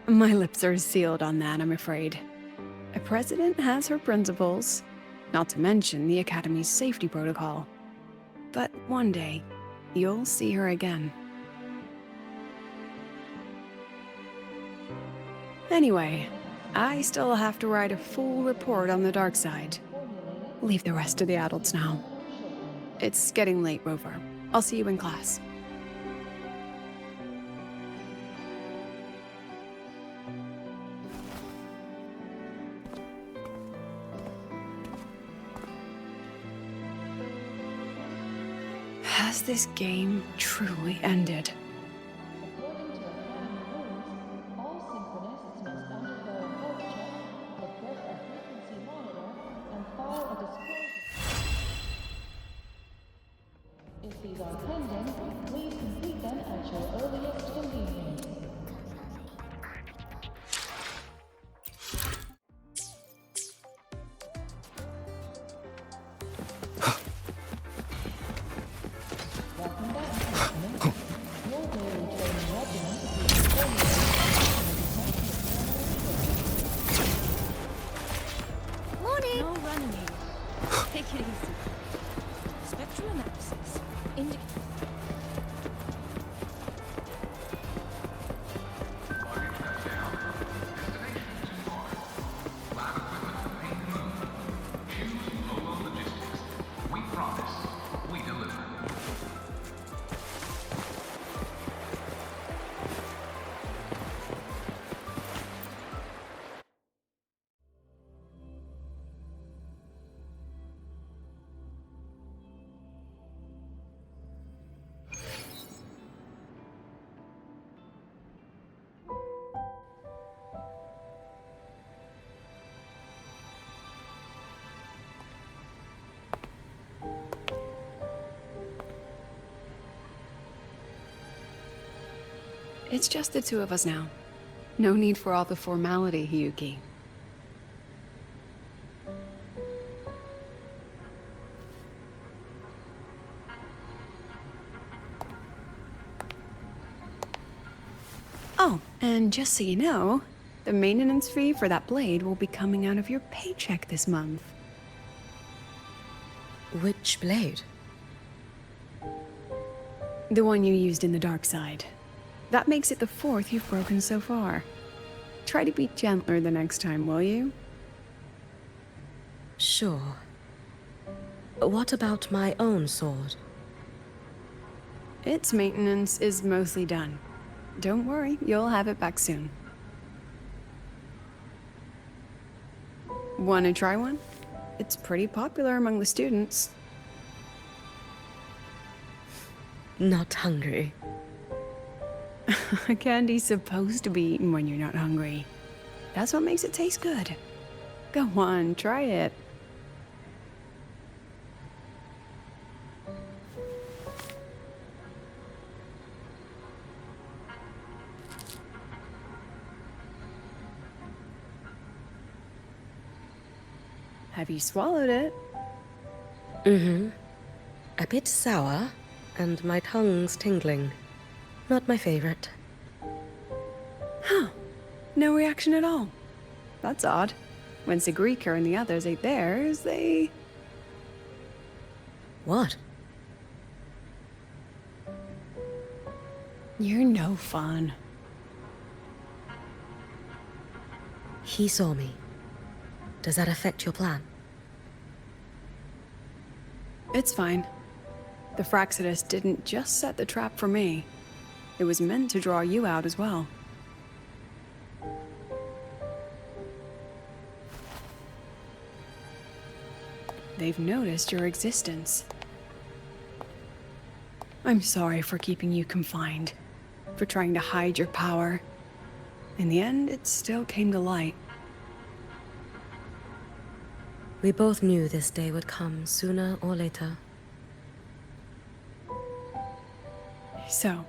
My lips are sealed on that, I'm afraid. A president has her principles, not to mention the Academy's safety protocol. But one day, you'll see her again. Anyway, I still have to write a full report on the dark side. Leave the rest to the adults now. It's getting late, Rover. I'll see you in class. Has this game truly ended? All synchronists must undergo a health check, request a frequency monitor, and file a disclosure. If these are pending, please complete them at your earliest convenience. Welcome back, Captain. Your daily training regimen is Morning! No running here. Take it easy. Spectral analysis. It's just the two of us now. No need for all the formality, Hiyuki. Oh, and just so you know, the maintenance fee for that blade will be coming out of your paycheck this month. Which blade? The one you used in the dark side. That makes it the 4th you've broken so far. Try to be gentler the next time, will you? Sure. What about my own sword? Its maintenance is mostly done. Don't worry, you'll have it back soon. Want to try one? It's pretty popular among the students. Not hungry. Candy's supposed to be eaten when you're not hungry. That's what makes it taste good. Go on, try it. Have you swallowed it? Mm-hmm. A bit sour, and my tongue's tingling. Not my favorite. Huh. No reaction at all. That's odd. When Segue and the others ate theirs, they... What? You're no fun. He saw me. Does that affect your plan? It's fine. The Fraxidus didn't just set the trap for me. It was meant to draw you out as well. They've noticed your existence. I'm sorry for keeping you confined, for trying to hide your power. In the end, it still came to light. We both knew this day would come sooner or later. So,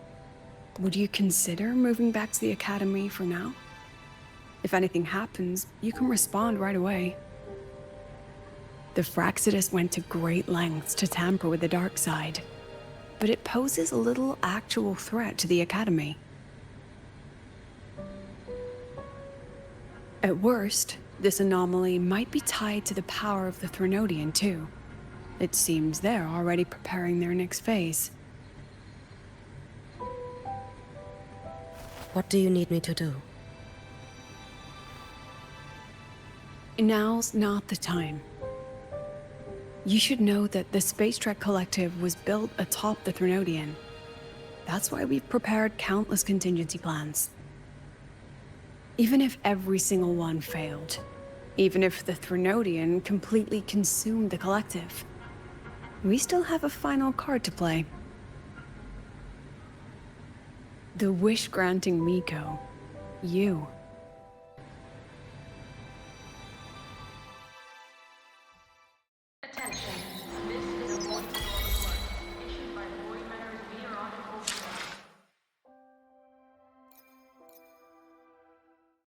would you consider moving back to the Academy for now? If anything happens, you can respond right away. The Fraxidus went to great lengths to tamper with the dark side, but it poses a little actual threat to the Academy. At worst, this anomaly might be tied to the power of the Threnodian, too. It seems they're already preparing their next phase. What do you need me to do? Now's not the time. You should know that the Space Trek Collective was built atop the Threnodian. That's why we've prepared countless contingency plans. Even if every single one failed, even if the Threnodian completely consumed the Collective, we still have a final card to play. The wish-granting Miko. You. Attention.